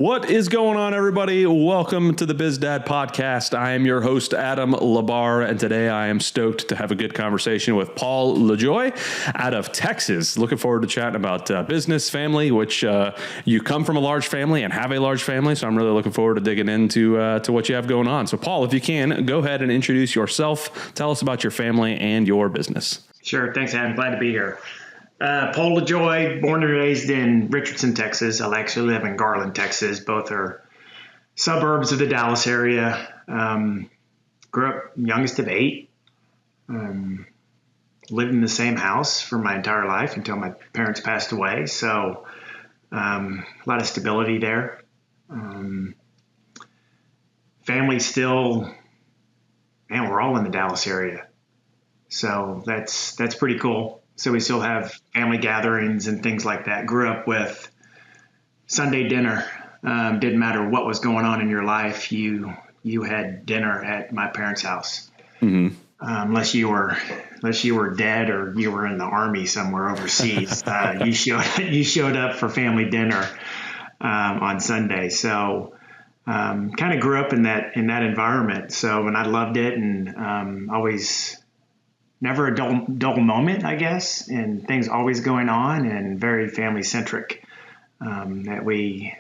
What is going on, everybody? Welcome to the BizDad Podcast. I am your host, Adam Labar, and today I am stoked to have a good conversation with Paul Lajoie out of Texas. Looking forward to chatting about business, family, which you come from a large family and have a large family, so I'm really looking forward to digging into to what you have going on. So, Paul, if you can, go ahead and introduce yourself. Tell us about your family and your business. Sure. Thanks, Adam. Glad to be here. Paul Lajoie, born and raised in Richardson, Texas. I actually live in Garland, Texas. Both are suburbs of the Dallas area. Grew up youngest of 8. Lived in the same house for my entire life until my parents passed away. So a lot of stability there. Family still, man, we're all in the Dallas area. So that's pretty cool. So we still have family gatherings and things like that. Grew up with Sunday dinner. Didn't matter what was going on in your life. You had dinner at my parents' house. Mm-hmm. Unless you were dead or you were in the army somewhere overseas, you showed up for family dinner on Sunday. So kind of grew up in that environment. So and I loved it and always. Never a dull moment, I guess, and things always going on and very family centric, that we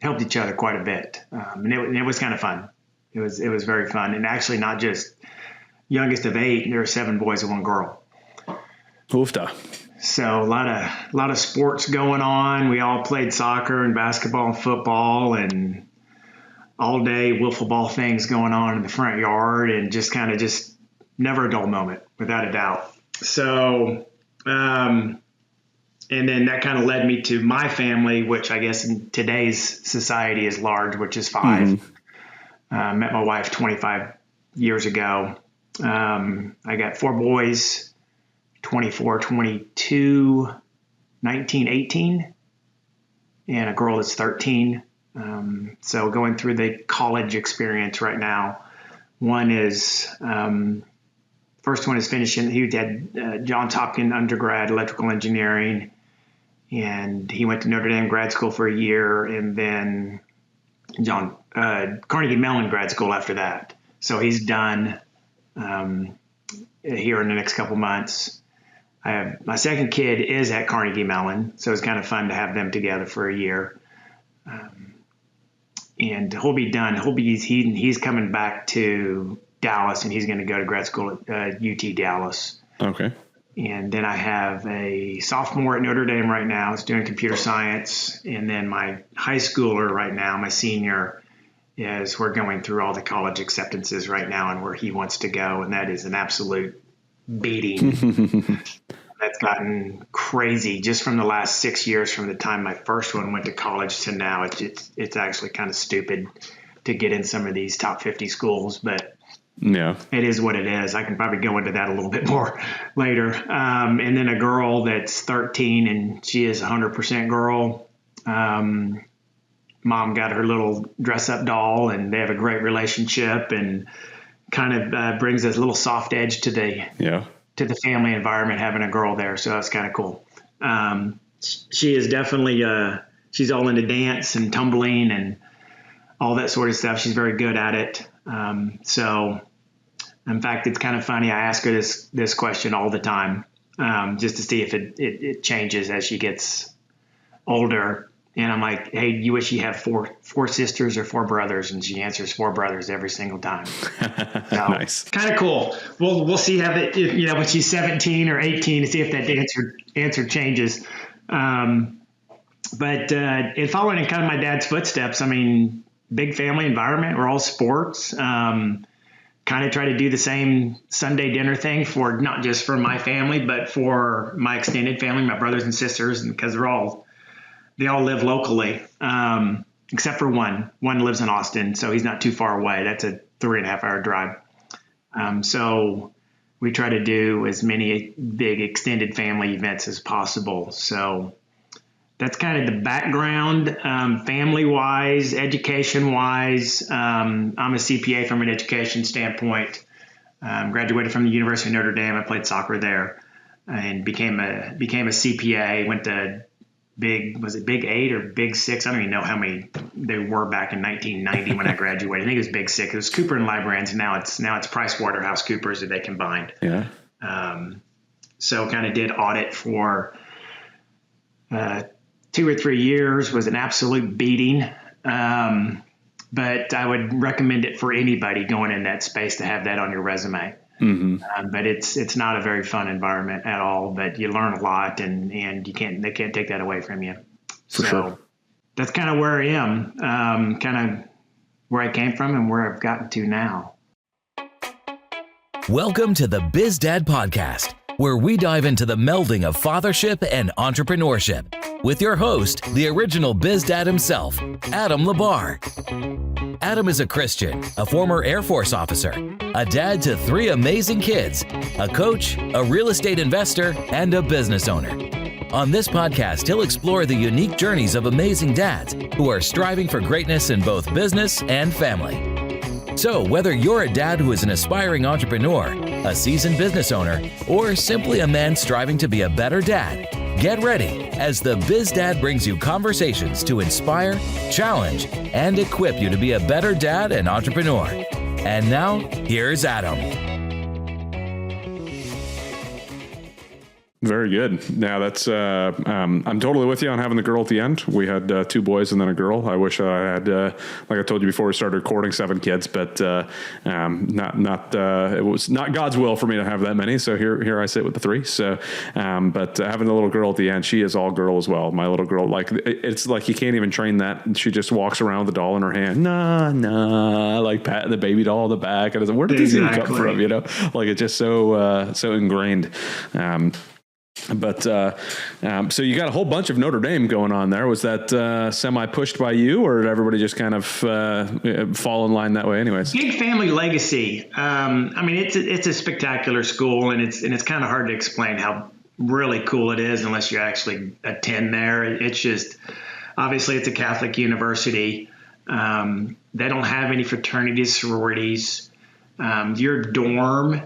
helped each other quite a bit. And it was kind of fun. It was very fun. And actually not just youngest of 8, there were 7 boys and 1 girl. Oofta. So a lot of sports going on. We all played soccer and basketball and football and all day wiffle ball things going on in the front yard and just never a dull moment without a doubt. So, and then that kind of led me to my family, which I guess in today's society is large, which is 5. Mm-hmm. Met my wife 25 years ago. I got 4 boys, 24, 22, 19, 18, and a girl that's 13. So going through the college experience right now, one is, first one is finishing, he had Johns Hopkins undergrad, electrical engineering, and he went to Notre Dame grad school for a year and then Carnegie Mellon grad school after that. So he's done, here in the next couple months. I have my second kid is at Carnegie Mellon. So it's kind of fun to have them together for a year. And he'll be done. He's coming back to Dallas, and he's going to go to grad school at UT Dallas. Okay. And then I have a sophomore at Notre Dame right now. He's doing computer science. And then my high schooler right now, my senior, we're going through all the college acceptances right now and where he wants to go. And that is an absolute beating. That's gotten crazy just from the last 6 years, from the time my first one went to college to now. It's actually kind of stupid to get in some of these top 50 schools, but yeah, it is what it is. I can probably go into that a little bit more later. And then a girl that's 13 and she is 100% girl. Mom got her little dress up doll and they have a great relationship and kind of brings this little soft edge to the family environment, having a girl there. So that's kind of cool. She is definitely, she's all into dance and tumbling and all that sort of stuff. She's very good at it. So in fact, it's kind of funny. I ask her this question all the time, just to see if it changes as she gets older. And I'm like, hey, you wish you had four sisters or 4 brothers? And she answers 4 brothers every single time. So, nice. Kind of cool. We'll see how that, when she's 17 or 18 to see if that answer changes. But in following in kind of my dad's footsteps, I mean, big family environment. We're all sports. Kind of try to do the same Sunday dinner thing for not just for my family, but for my extended family, my brothers and sisters, and because they all live locally, except for one. One lives in Austin, so he's not too far away. That's a 3.5-hour drive. So we try to do as many big extended family events as possible. So that's kind of the background, family-wise, education-wise. I'm a CPA from an education standpoint. Graduated from the University of Notre Dame. I played soccer there and became a CPA. Went to was it Big 8 or Big 6? I don't even know how many they were back in 1990 when I graduated. I think it was Big 6. It was Cooper and Librarians. Now it's PricewaterhouseCoopers that they combined. Yeah. So kind of did audit for 2 or 3 years, was an absolute beating. But I would recommend it for anybody going in that space to have that on your resume. Mm-hmm. But it's not a very fun environment at all, but you learn a lot and they can't take that away from you. For sure. That's kind of where I am, kind of where I came from and where I've gotten to now. Welcome to the BizDad Podcast, where we dive into the melding of fathership and entrepreneurship with your host, the original BizDad himself, Adam Labar. Adam is a Christian, a former Air Force officer, a dad to 3 amazing kids, a coach, a real estate investor, and a business owner. On this podcast, he'll explore the unique journeys of amazing dads who are striving for greatness in both business and family. So whether you're a dad who is an aspiring entrepreneur, a seasoned business owner, or simply a man striving to be a better dad, get ready as the BizDad brings you conversations to inspire, challenge, and equip you to be a better dad and entrepreneur. And now, here's Adam. Very good. Now that's, I'm totally with you on having the girl at the end. We had 2 boys and then a girl. I wish I had, like I told you before we started recording, 7 kids, but it was not God's will for me to have that many. So here I sit with the 3. So, but having the little girl at the end, she is all girl as well. My little girl, like it's like you can't even train that. She just walks around with the doll in her hand. Nah, like patting the baby doll on the back. And I was like, where did this even come from? You know, like it's just so ingrained. But so you got a whole bunch of Notre Dame going on there. Was that semi pushed by you, or did everybody just kind of fall in line that way anyways? Big family legacy. I mean, it's a spectacular school, and it's kind of hard to explain how really cool it is unless you actually attend there. It's just, obviously it's a Catholic university. They don't have any fraternities, sororities. Your dorm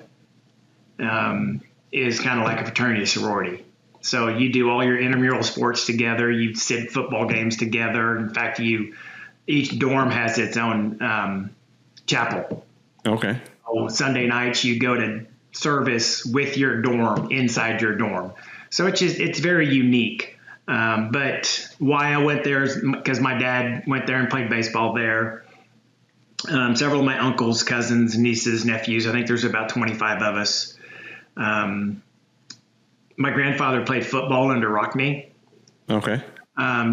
is kind of like a fraternity sorority. So you do all your intramural sports together. You sit football games together. In fact, each dorm has its own chapel. Okay. So Sunday nights you go to service with your dorm inside your dorm. So it's very unique. But why I went there is because my dad went there and played baseball there. Several of my uncles, cousins, nieces, nephews, I think there's about 25 of us. My grandfather played football under Rockney. Okay.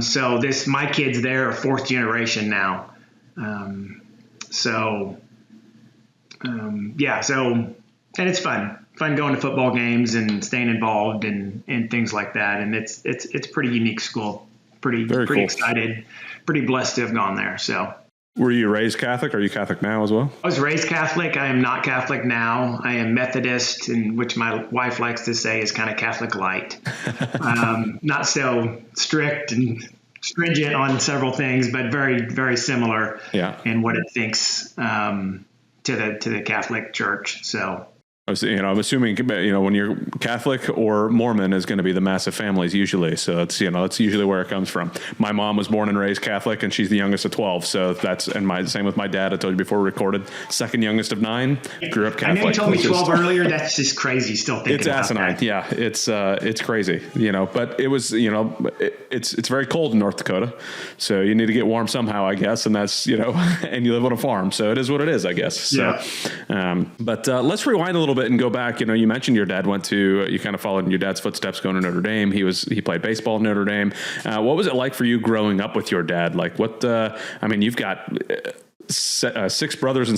So my kids there are 4th generation now. And it's fun going to football games and staying involved and things like that. And it's a pretty unique school, pretty cool. Excited, pretty blessed to have gone there. So. Were you raised Catholic? Are you Catholic now as well? I was raised Catholic. I am not Catholic now. I am Methodist, and which my wife likes to say is kind of Catholic light. Not so strict and stringent on several things, but very, very similar in what it thinks to the Catholic Church. So. I'm assuming, when you're Catholic or Mormon is going to be the massive families usually. So that's usually where it comes from. My mom was born and raised Catholic, and she's the youngest of 12. So same with my dad. I told you before we recorded, second youngest of 9, grew up Catholic. I know you told me 12 earlier. That's just crazy. Still thinking it's about asinine. That. Yeah. It's crazy, but it was, it's very cold in North Dakota. So you need to get warm somehow, I guess. And that's, and you live on a farm. So it is what it is, I guess. So, but let's rewind a little bit and go back. You mentioned your dad you kind of followed in your dad's footsteps going to Notre Dame. He played baseball at Notre Dame. What was it like for you growing up with your dad? Like you've got 6 brothers and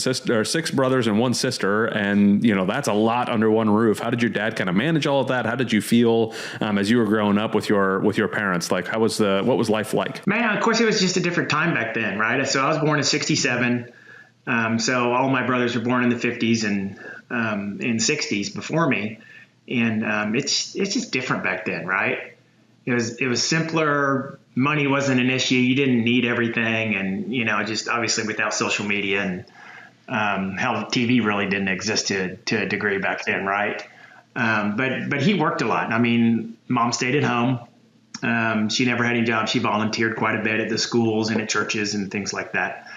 1 sister, and that's a lot under one roof. How did your dad kind of manage all of that? How did you feel as you were growing up with your parents? Like what was life like? Man, of course it was just a different time back then, right? So I was born in 1967. So all my brothers were born in the 1950s and in 1960s before me, and it's just different back then, right? It was simpler. Money wasn't an issue. You didn't need everything, and just obviously without social media and hell, TV really didn't exist to a degree back then, right? But he worked a lot. I mean, mom stayed at home. She never had any job. She volunteered quite a bit at the schools and at churches and things like that.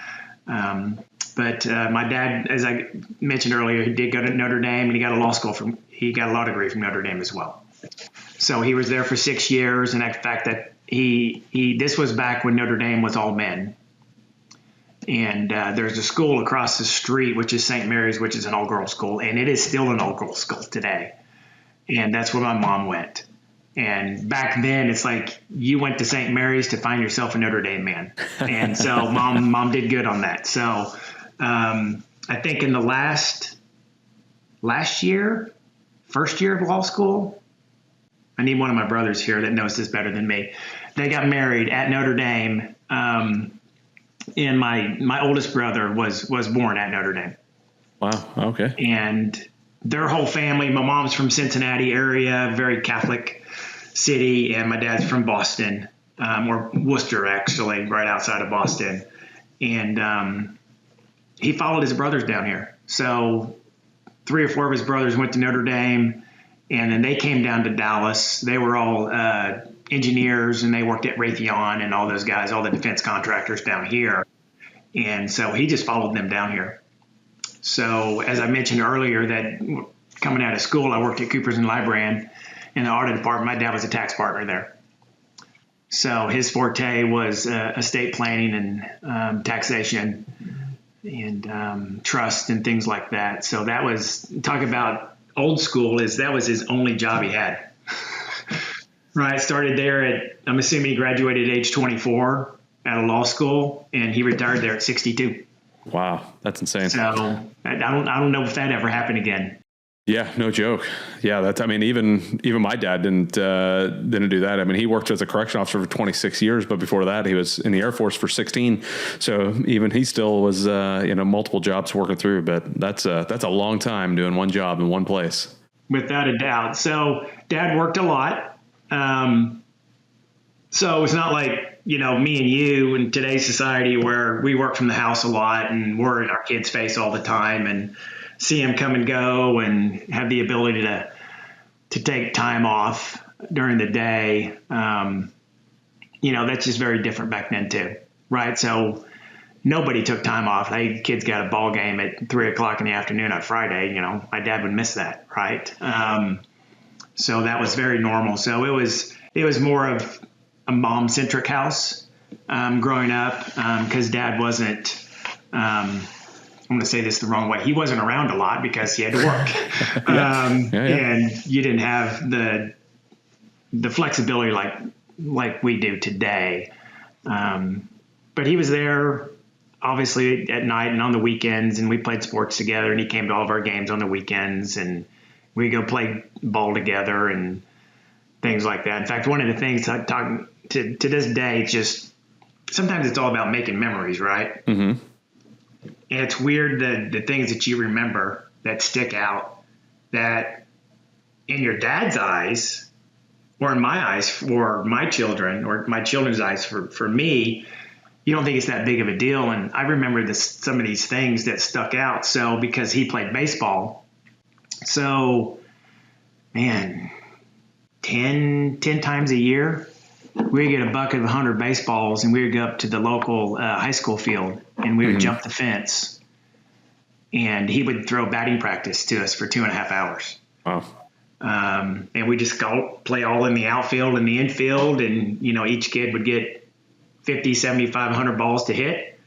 But my dad, as I mentioned earlier, he did go to Notre Dame, and he got a law degree from Notre Dame as well. So he was there for 6 years. And in fact, that this was back when Notre Dame was all men. And there's a school across the street, which is St. Mary's, which is an all-girls school, and it is still an all-girls school today. And that's where my mom went. And back then, it's like you went to St. Mary's to find yourself a Notre Dame man. And so mom did good on that. So I think in the last year, first year of law school, I need one of my brothers here that knows this better than me. They got married at Notre Dame. And my oldest brother was born at Notre Dame. Wow. Okay. And their whole family, my mom's from Cincinnati area, very Catholic city, and my dad's from Boston, or Worcester, actually, right outside of Boston. And he followed his brothers down here. So 3 or 4 of his brothers went to Notre Dame, and then they came down to Dallas. They were all engineers, and they worked at Raytheon and all those guys, all the defense contractors down here. And so he just followed them down here. So as I mentioned earlier, that coming out of school, I worked at Coopers and Lybrand in the audit department. My dad was a tax partner there. So his forte was estate planning and taxation and trust and things like that. So that was, talk about old school, that was his only job he had. Right. Started there I'm assuming he graduated at age 24 out of law school, and he retired there at 62. Wow. That's insane. So I don't know if that ever happened again. Yeah, no joke. Yeah. Even my dad didn't do that. I mean, he worked as a correction officer for 26 years, but before that he was in the Air Force for 16. So even he still was, multiple jobs working through, but that's a long time doing one job in one place. Without a doubt. So Dad worked a lot. So it's not like, me and you in today's society where we work from the house a lot and we're in our kids' face all the time and see them come and go and have the ability to take time off during the day. That's just very different back then too. Right. So nobody took time off. Hey, kids got a ball game at 3:00 in the afternoon on Friday. My dad would miss that. Right. So that was very normal. So it was more of a mom-centric house growing up because Dad wasn't, I'm going to say this the wrong way. He wasn't around a lot because he had to work. And you didn't have the flexibility like we do today. But he was there obviously at night and on the weekends, and we played sports together, and he came to all of our games on the weekends, and we go play ball together and things like that. In fact, one of the things I talk to this day, just sometimes it's all about making memories, right? Mm-hmm. And it's weird the things that you remember that stick out, that in your dad's eyes, or in my eyes for my children, or my children's eyes for me, you don't think it's that big of a deal. And I remember some of these things that stuck out. So because he played baseball, so man, 10 times a year, we would get a bucket of 100 baseballs, and we would go up to the local high school field, and we would jump the fence, and he would throw batting practice to us for 2.5 hours. Wow. And we just play all in the outfield and the infield, and, each kid would get 50, 75, 100 balls to hit.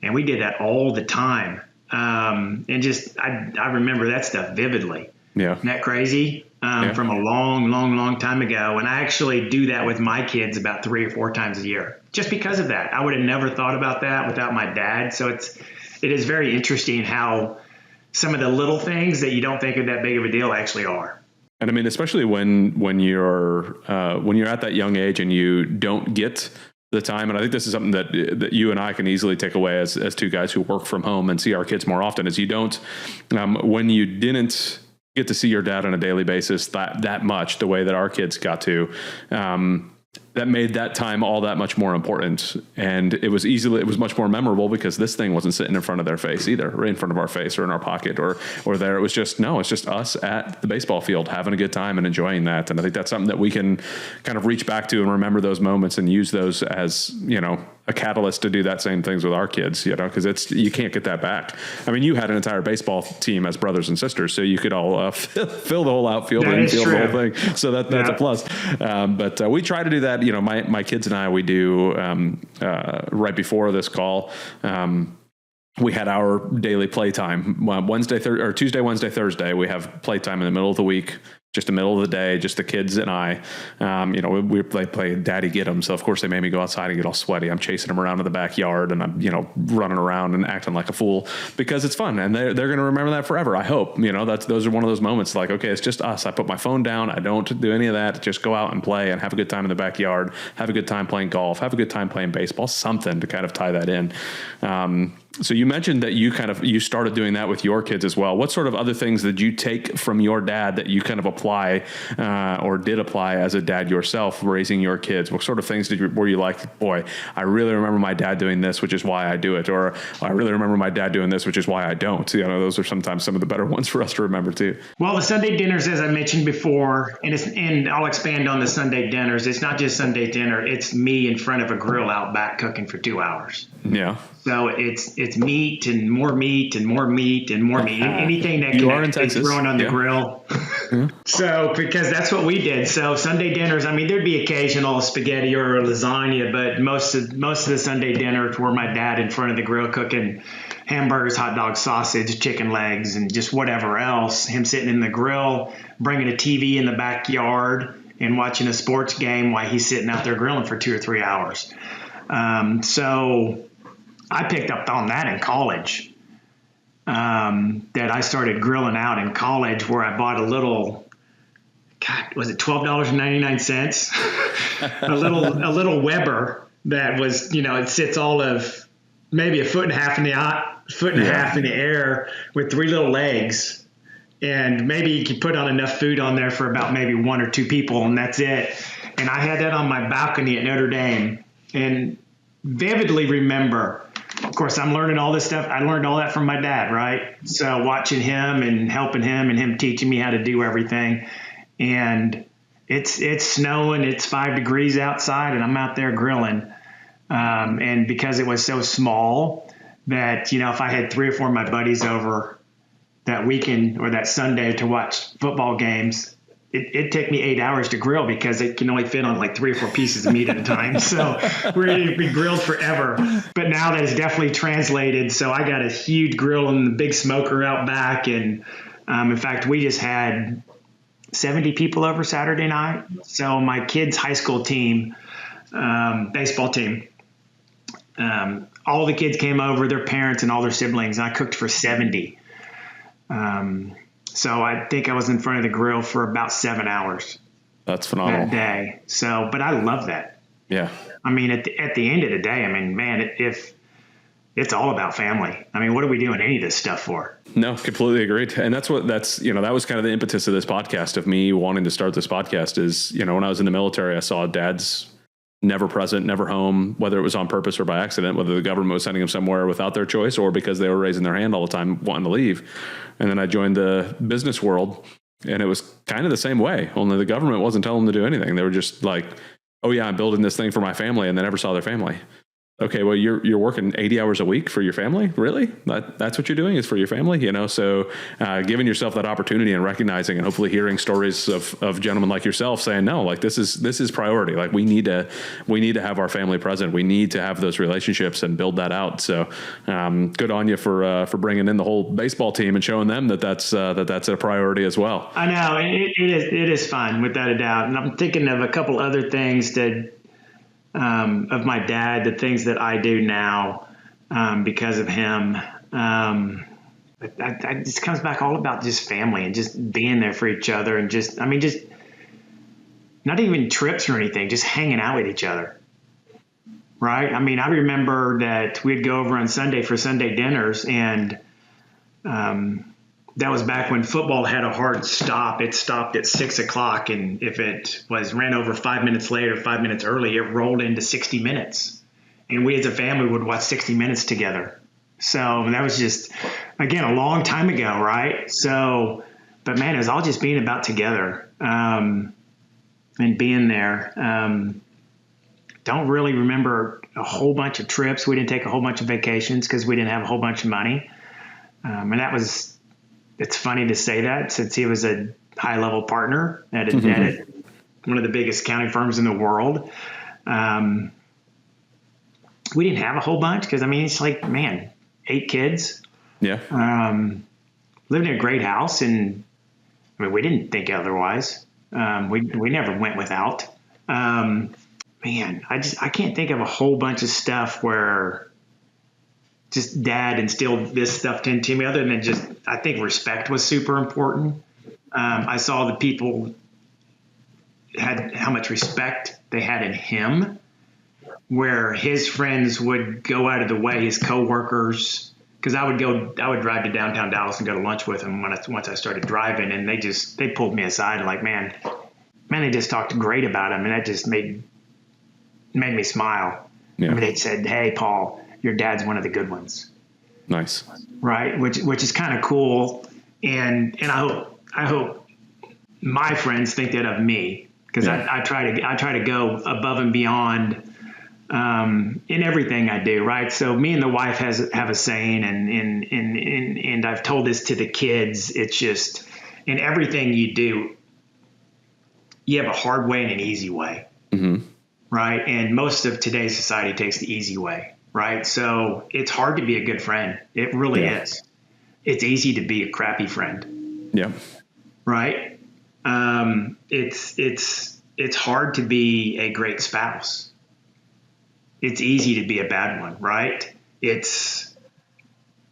And we did that all the time. And just, I remember that stuff vividly. Yeah. Isn't that crazy? From a long, long, long time ago. And I actually do that with my kids about 3 or 4 times a year, just because of that. I would have never thought about that without my dad. So it is very interesting how some of the little things that you don't think are that big of a deal actually are. And I mean, especially when you're at that young age and you don't get the time. And I think this is something that you and I can easily take away as 2 guys who work from home and see our kids more often, is you don't, when you didn't get to see your dad on a daily basis that much, the way that our kids got to, that made that time all that much more important. And it was much more memorable because this thing wasn't sitting in front of their face either, right in front of our face or in our pocket or there. It was just, no, it's just us at the baseball field having a good time and enjoying that. And I think that's something that we can kind of reach back to and remember those moments and use those as, a catalyst to do that same things with our kids, because you can't get that back. I mean, you had an entire baseball team as brothers and sisters, so you could all fill the whole outfield and infield the whole thing. So that's a plus. But we try to do that. My kids and I, we do right before this call. We had our daily playtime Tuesday, Wednesday, Thursday. We have playtime in the middle of the week, just the middle of the day, just the kids and I. We play Daddy Get 'em. So of course they made me go outside and get all sweaty. I'm chasing them around in the backyard and I'm, running around and acting like a fool because it's fun and they're going to remember that forever. I hope, those are one of those moments like, okay, it's just us. I put my phone down. I don't do any of that. Just go out and play and have a good time in the backyard, have a good time playing golf, have a good time playing baseball, something to kind of tie that in. So you mentioned that you started doing that with your kids as well. What sort of other things did you take from your dad that you kind of apply or did apply as a dad yourself, raising your kids? What sort of things were you like, boy, I really remember my dad doing this, which is why I do it, or I really remember my dad doing this, which is why I don't. Those are sometimes some of the better ones for us to remember too. Well, the Sunday dinners, as I mentioned before, and I'll expand on the Sunday dinners. It's not just Sunday dinner; it's me in front of a grill out back cooking for 2 hours. Yeah. So it's meat and more meat and more meat and more meat. Anything that can be thrown on the grill. So because that's what we did. So Sunday dinners, there'd be occasional spaghetti or a lasagna, but most of the Sunday dinners were my dad in front of the grill cooking hamburgers, hot dogs, sausage, chicken legs, and just whatever else. Him sitting in the grill, bringing a TV in the backyard and watching a sports game while he's sitting out there grilling for 2 or 3 hours. So I picked up on that in college, that I started grilling out in college where I bought a little, was it $12.99? a little Weber that was, it sits all of maybe a foot and a half in the air with 3 little legs. And maybe you could put on enough food on there for about maybe 1 or 2 people, and that's it. And I had that on my balcony at Notre Dame and vividly remember, of course, I'm learning all this stuff. I learned all that from my dad, right? So watching him and helping him and him teaching me how to do everything. And it's snowing, it's 5 degrees outside, and I'm out there grilling. And because it was so small that, if I had 3 or 4 of my buddies over that weekend or that Sunday to watch football games, it'd take me 8 hours to grill because it can only fit on like 3 or 4 pieces of meat at a time. So we grilled forever. But now that is definitely translated. So I got a huge grill and the big smoker out back. And in fact, we just had 70 people over Saturday night. So my kids' high school team, baseball team, all the kids came over, their parents and all their siblings. And I cooked for 70. So I think I was in front of the grill for about 7 hours. That's phenomenal. That day. So, but I love that. Yeah. At the end of the day, man, if it's all about family. What are we doing any of this stuff for? No, completely agreed. And that was kind of the impetus of this podcast, of me wanting to start this podcast is, when I was in the military, I saw dads never present, never home, whether it was on purpose or by accident, whether the government was sending them somewhere without their choice or because they were raising their hand all the time wanting to leave. And then I joined the business world and it was kind of the same way, only the government wasn't telling them to do anything. They were just like, oh yeah, I'm building this thing for my family, and they never saw their family. Okay, well, you're working 80 hours a week for your family? Really? That's what you're doing is for your family? So giving yourself that opportunity and recognizing and hopefully hearing stories of gentlemen like yourself saying, no, like this is priority. Like we need to have our family present. We need to have those relationships and build that out. So good on you for bringing in the whole baseball team and showing them that's a priority as well. I know it is fun without a doubt. And I'm thinking of a couple other things that, of my dad, the things that I do now because of him. It just comes back all about just family and just being there for each other and just not even trips or anything, just hanging out with each other. Right. I remember that we'd go over on Sunday for Sunday dinners and the that was back when football had a hard stop. It stopped at 6:00. And if it ran over 5 minutes late or 5 minutes early, it rolled into 60 minutes. And we as a family would watch 60 minutes together. So that was just, again, a long time ago, right? So, but man, it was all just being about together and being there. Don't really remember a whole bunch of trips. We didn't take a whole bunch of vacations because we didn't have a whole bunch of money. And it's funny to say that since he was a high-level partner at one of the biggest accounting firms in the world. We didn't have a whole bunch because, it's like, man, 8 kids. Yeah. Lived in a great house, and we didn't think otherwise. We never went without. Man, I can't think of a whole bunch of stuff where just dad instilled this stuff into me other than just, I think respect was super important. I saw the people had how much respect they had in him, where his friends would go out of the way, his coworkers, because I would drive to downtown Dallas and go to lunch with him once I started driving, and they pulled me aside and like, man, they just talked great about him, and that just made me smile. Yeah. They said, "Hey, Paul, your dad's one of the good ones." Nice. Right. Which is kind of cool. And I hope my friends think that of me, because I try to go above and beyond in everything I do. Right. So me and the wife have a saying, and I've told this to the kids. It's just, in everything you do, you have a hard way and an easy way. Mm-hmm. Right. And most of today's society takes the easy way. Right. So it's hard to be a good friend. It really is. It's easy to be a crappy friend. Yeah. Right. It's hard to be a great spouse. It's easy to be a bad one. Right. It's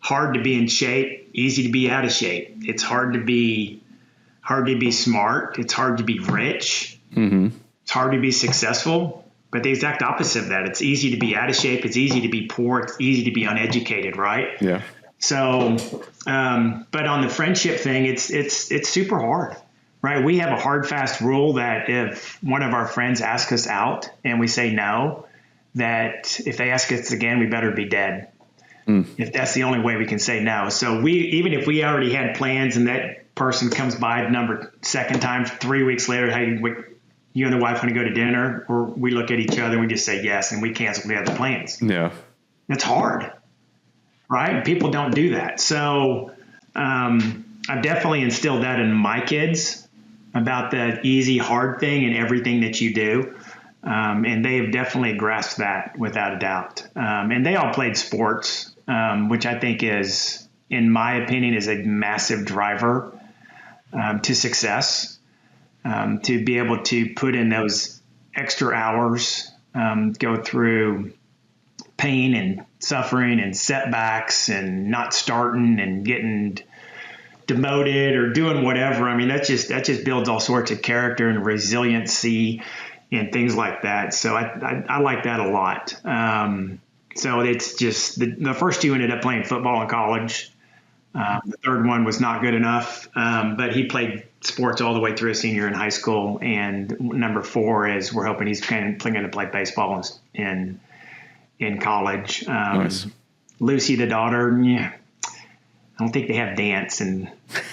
hard to be in shape, easy to be out of shape. It's hard to be smart. It's hard to be rich. Mm-hmm. It's hard to be successful. But the exact opposite of that, it's easy to be out of shape. It's easy to be poor. It's easy to be uneducated, right? Yeah. So, but on the friendship thing, it's super hard, right? We have a hard, fast rule that if one of our friends asks us out and we say no, that if they ask us again, we better be dead. If that's the only way we can say no. So even if we already had plans and that person comes by second time, 3 weeks later, hey, you and the wife want to go to dinner, or we look at each other and we just say yes, and we cancel the other plans. Yeah. It's hard, right? People don't do that. So I've definitely instilled that in my kids about the easy, hard thing in everything that you do. And they have definitely grasped that without a doubt. And they all played sports, which I think is, in my opinion, is a massive driver to success. To be able to put in those extra hours, go through pain and suffering and setbacks and not starting and getting demoted or doing whatever. That just builds all sorts of character and resiliency and things like that. So I like that a lot. So it's just the first two ended up playing football in college. The third one was not good enough, but he played sports all the way through a senior in high school. And number 4 is we're hoping he's going to play baseball in college. Nice. Lucy, the daughter, I don't think they have dance and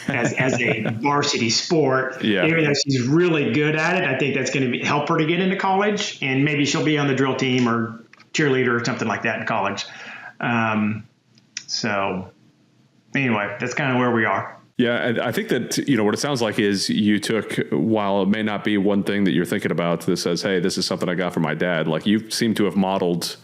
as a varsity sport. Yeah. Even though she's really good at it, I think that's going to help her to get into college, and maybe she'll be on the drill team or cheerleader or something like that in college. So anyway, that's kind of where we are. Yeah, I think that, what it sounds like is you took, while it may not be one thing that you're thinking about that says, hey, this is something I got from my dad, like you seem to have modeled,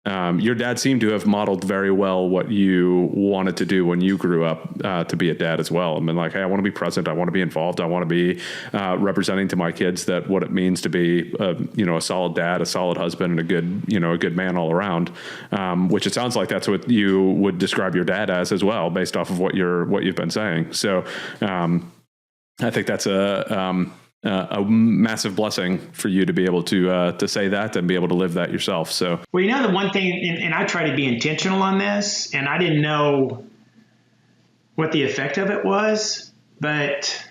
your dad seemed to have modeled very well what you wanted to do when you grew up to be a dad as well. Like, hey, I want to be present. I want to be involved. I want to be representing to my kids that what it means to be, a solid dad, a solid husband, and a good man all around. Which it sounds like that's what you would describe your dad as well, based off of what you've been saying. So I think that's a massive blessing for you to be able to say that and be able to live that yourself. So, well, the one thing, and I try to be intentional on this, and I didn't know what the effect of it was, but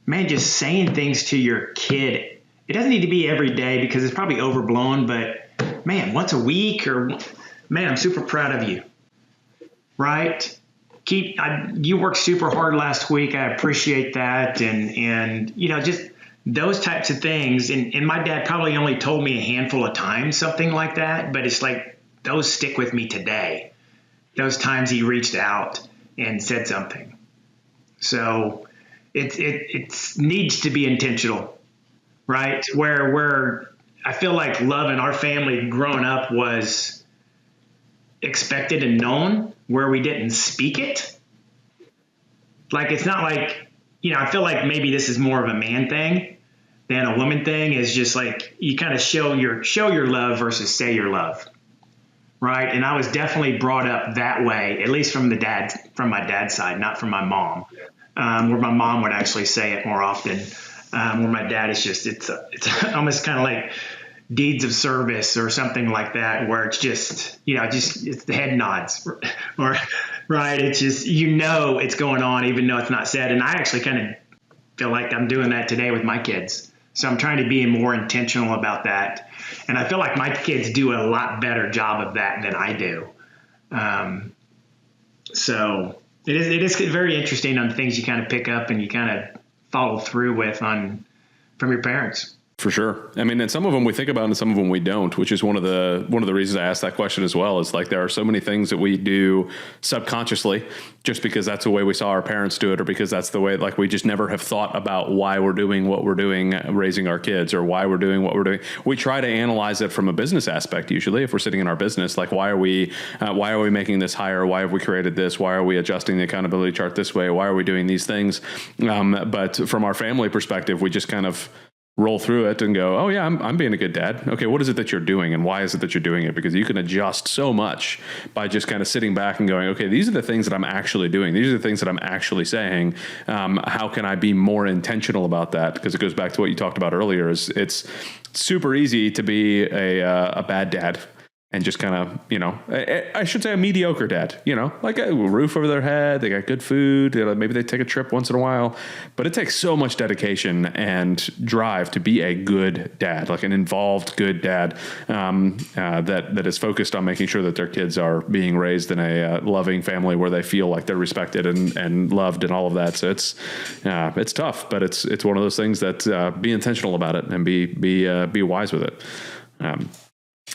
man, just saying things to your kid, it doesn't need to be every day because it's probably overblown, but man, once a week, or man, I'm super proud of you, right? You worked super hard last week. I appreciate that. And, just those types of things. And my dad probably only told me a handful of times, something like that, but it's like, those stick with me today. Those times he reached out and said something. So it needs to be intentional, right? Where I feel like love in our family growing up was expected and known, where we didn't speak it. Like, it's not like, I feel like maybe this is more of a man thing than a woman thing. Is just like, you kind of show your love versus say your love. Right. And I was definitely brought up that way, at least from my dad's side, not from my mom, where my mom would actually say it more often. Where my dad is just, it's almost kind of like deeds of service or something like that, where it's just, it's the head nods or right. It's just, it's going on, even though it's not said. And I actually kind of feel like I'm doing that today with my kids. So I'm trying to be more intentional about that. And I feel like my kids do a lot better job of that than I do. So it is very interesting on things you kind of pick up and you kind of follow through with from your parents. For sure. I mean, and some of them we think about and some of them we don't, which is one of the reasons I asked that question as well. Is like, there are so many things that we do subconsciously just because that's the way we saw our parents do it, or because that's the way, like, we just never have thought about why we're doing what we're doing, raising our kids, or why we're doing what we're doing. We try to analyze it from a business aspect. Usually if we're sitting in our business, like, why are we making this higher? Why have we created this? Why are we adjusting the accountability chart this way? Why are we doing these things? But from our family perspective, we just kind of roll through it and go, oh yeah, I'm being a good dad. Okay, what is it that you're doing, and why is it that you're doing it? Because you can adjust so much by just kind of sitting back and going, okay, these are the things that I'm actually doing. These are the things that I'm actually saying. How can I be more intentional about that? Because it goes back to what you talked about earlier. Is it's super easy to be a bad dad. And just kind of, I should say a mediocre dad, like a roof over their head. They got good food. Maybe they take a trip once in a while. But it takes so much dedication and drive to be a good dad, like an involved good dad that is focused on making sure that their kids are being raised in a loving family where they feel like they're respected and loved and all of that. So it's tough, but it's one of those things that be intentional about it and be wise with it.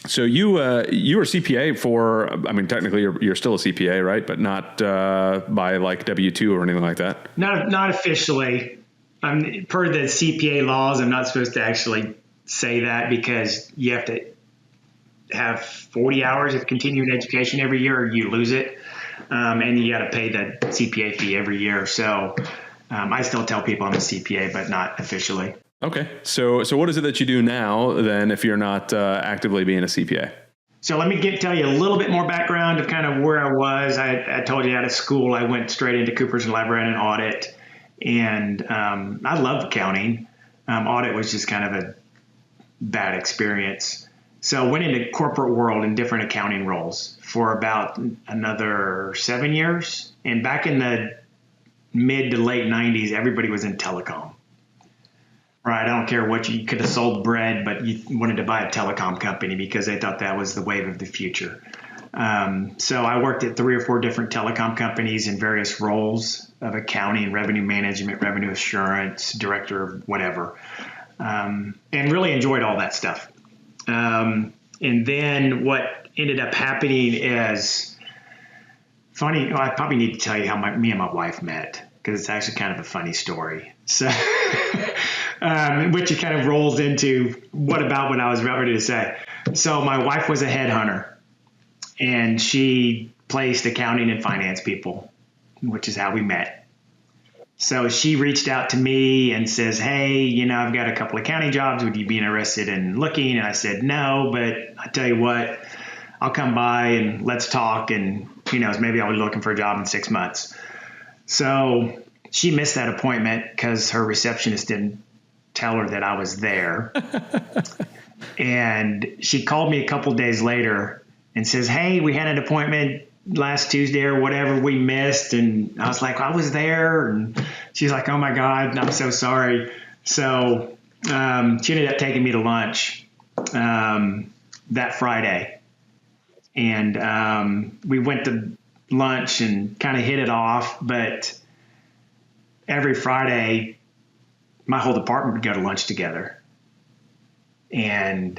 So you were CPA for, I mean, technically you're still a CPA, right? But not by like W-2 or anything like that? Not officially. Per the CPA laws, I'm not supposed to actually say that because you have to have 40 hours of continuing education every year or you lose it. And you got to pay the CPA fee every year. So I still tell people I'm a CPA, but not officially. Okay. So what is it that you do now then if you're not actively being a CPA? So let me tell you a little bit more background of kind of where I was. I told you out of school, I went straight into Coopers & Lybrand and audit. And I love accounting. Audit was just kind of a bad experience. So I went into corporate world in different accounting roles for about another 7 years. And back in the mid to late 90s, everybody was in telecom. Right. I don't care what you could have sold bread, but you wanted to buy a telecom company because they thought that was the wave of the future. So I worked at 3 or 4 different telecom companies in various roles of accounting, revenue management, revenue assurance, director of whatever, and really enjoyed all that stuff. And then what ended up happening is funny. I probably need to tell you how me and my wife met because it's actually kind of a funny story. So. Which it kind of rolls into what I was ready to say. So my wife was a headhunter and she placed accounting and finance people, which is how we met. So she reached out to me and says, hey, I've got a couple of accounting jobs. Would you be interested in looking? And I said, no, but I tell you what, I'll come by and let's talk. And maybe I'll be looking for a job in 6 months. So she missed that appointment because her receptionist didn't tell her that I was there. And she called me a couple days later and says, hey, we had an appointment. last Tuesday or whatever we missed. And I was like, I was there. And she's like, oh my God, I'm so sorry. So she ended up taking me to lunch that Friday. And we went to lunch and kind of hit it off. But every Friday, my whole department would go to lunch together. And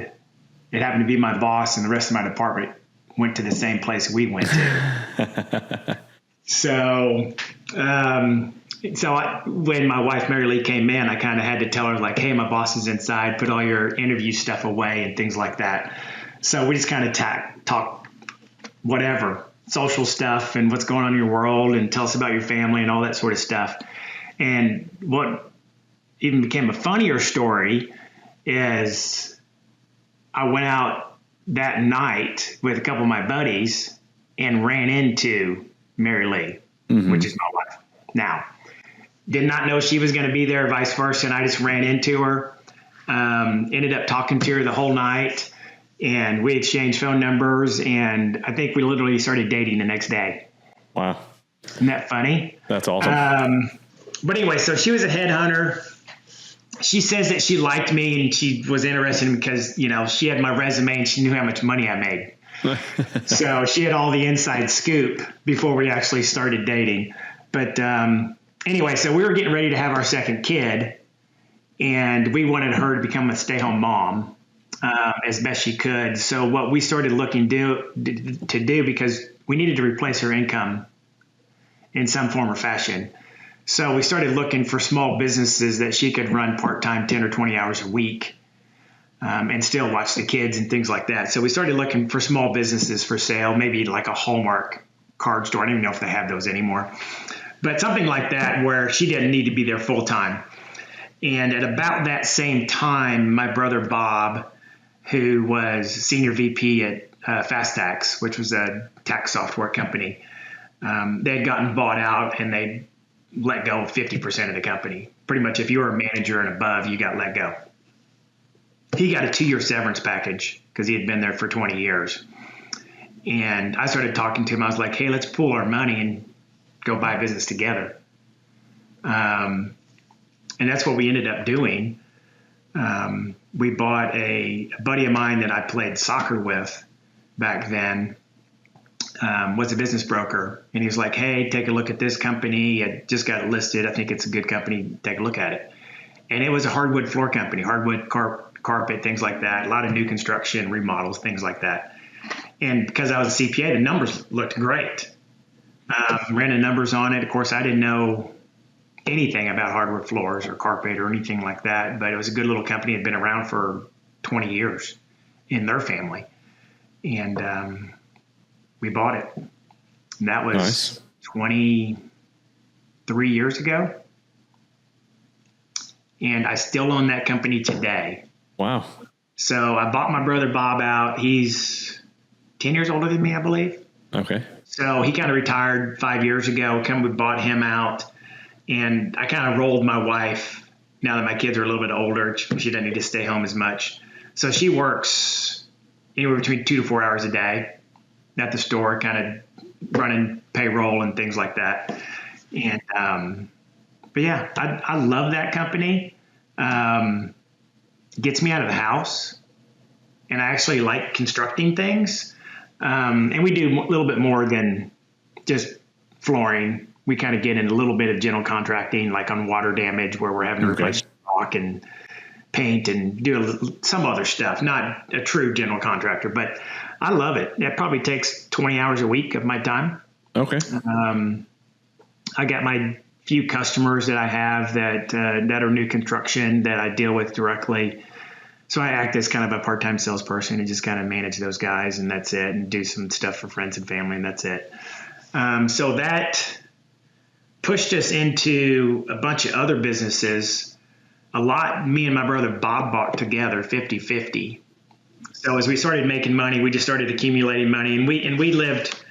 it happened to be my boss and the rest of my department went to the same place we went to. So when my wife, Mary Lee, came in, I kind of had to tell her, like, hey, my boss is inside, put all your interview stuff away and things like that. So we just kind of talk whatever, social stuff and what's going on in your world and tell us about your family and all that sort of stuff. And what even became a funnier story is I went out that night with a couple of my buddies and ran into Mary Lee, which is my wife now. Did not know she was going to be there, vice versa. And I just ran into her, ended up talking to her the whole night, and we exchanged phone numbers. And I think we literally started dating the next day. Wow. Isn't that funny? That's awesome. But anyway, so she was a headhunter. She says that she liked me and she was interested in me because, you know, she had my resume and she knew how much money I made. So she had all the inside scoop before we actually started dating. But anyway, so we were getting ready to have our second kid and we wanted her to become a stay-home mom as best she could. So what we started looking to do, because we needed to replace her income in some form or fashion. So we started looking for small businesses that she could run part-time, 10 or 20 hours a week, and still watch the kids and things like that. So we started looking for small businesses for sale, maybe like a Hallmark card store. I don't even know if they have those anymore, but something like that where she didn't need to be there full-time. And at about that same time, my brother Bob, who was senior VP at Fast Tax, which was a tax software company, they had gotten bought out and they let go of 50% of the company. Pretty much if you were a manager and above, you got let go. He got a 2-year severance package because he had been there for 20 years. And I started talking to him. I was like, hey, let's pool our money and go buy a business together. And that's what we ended up doing. We bought a buddy of mine that I played soccer with back then, was a business broker. And he was like, hey, take a look at this company. I just got it listed. I think it's a good company. Take a look at it. And it was a hardwood floor company, hardwood carpet, things like that. A lot of new construction, remodels, things like that. And because I was a CPA, the numbers looked great. Ran the numbers on it. Of course, I didn't know anything about hardwood floors or carpet or anything like that, but it was a good little company. It had been around for 20 years in their family. And we bought it. And that was nice. 23 years ago. And I still own that company today. Wow. So I bought my brother Bob out. He's 10 years older than me, I believe. Okay. So he kind of retired 5 years ago. We bought him out. And I kind of rolled my wife, now that my kids are a little bit older. She doesn't need to stay home as much. So she works anywhere between 2 to 4 hours a day at the store, kind of running payroll and things like that. And, but yeah, I love that company. Gets me out of the house, and I actually like constructing things. And we do a little bit more than just flooring. We kind of get in a little bit of general contracting, like on water damage, where we're having to replace caulk and paint and do some other stuff. Not a true general contractor, but I love it. It probably takes 20 hours a week of my time. Okay. I got my few customers that I have that are new construction that I deal with directly. So I act as kind of a part-time salesperson and just kind of manage those guys, and that's it, and do some stuff for friends and family, and that's it. So that pushed us into a bunch of other businesses. A lot me and my brother Bob bought together, 50-50. So as we started making money, we just started accumulating money, and we lived.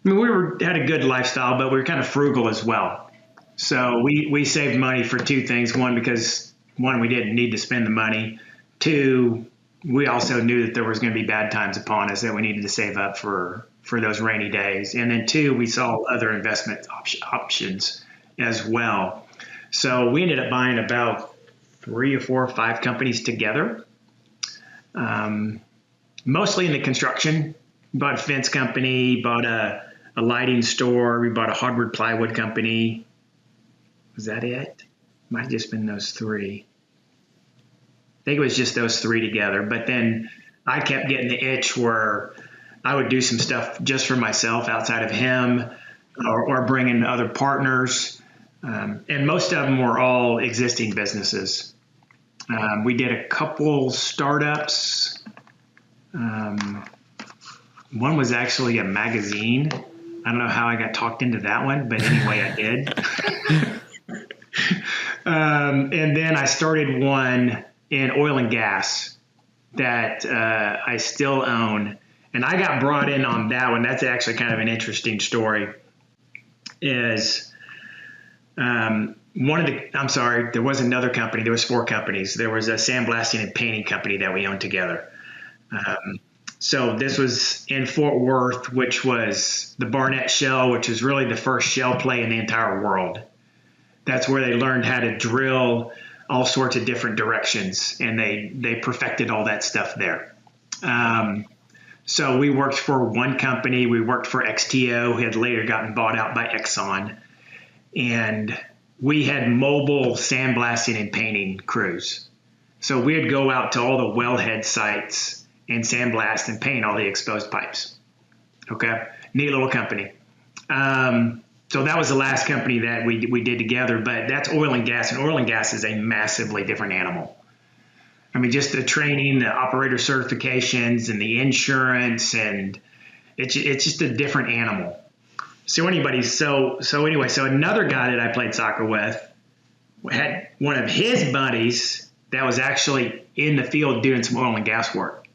I mean, had a good lifestyle, but we were kind of frugal as well. So we saved money for two things. One, because we didn't need to spend the money. Two, we also knew that there was going to be bad times upon us, that we needed to save up for those rainy days. And then 2, we saw other investment options as well. So we ended up buying about 3 or 4 or 5 companies together, mostly in the construction. Bought a fence company, bought a lighting store, we bought a hardwood plywood company. Was that it? Might have just been those 3. I think it was just those 3 together. But then I kept getting the itch where I would do some stuff just for myself outside of him, or bring in other partners. And most of them were all existing businesses. We did a couple startups. One was actually a magazine. I don't know how I got talked into that one, but anyway, I did. And then I started one in oil and gas that I still own. And I got brought in on that one. That's actually kind of an interesting story. There was another company. There was 4 companies. There was a sandblasting and painting company that we owned together. So this was in Fort Worth, which was the Barnett Shale, which is really the first shale play in the entire world. That's where they learned how to drill all sorts of different directions, and they perfected all that stuff there. So we worked for one company. We worked for XTO, who had later gotten bought out by Exxon. And we had mobile sandblasting and painting crews. So we'd go out to all the wellhead sites and sandblast and paint all the exposed pipes. Okay. Neat little company. So that was the last company that we did together, but that's oil and gas, and oil and gas is a massively different animal. I mean, just the training, the operator certifications, and the insurance, and it's just a different animal. So anyway, so another guy that I played soccer with had one of his buddies that was actually in the field doing some oil and gas work.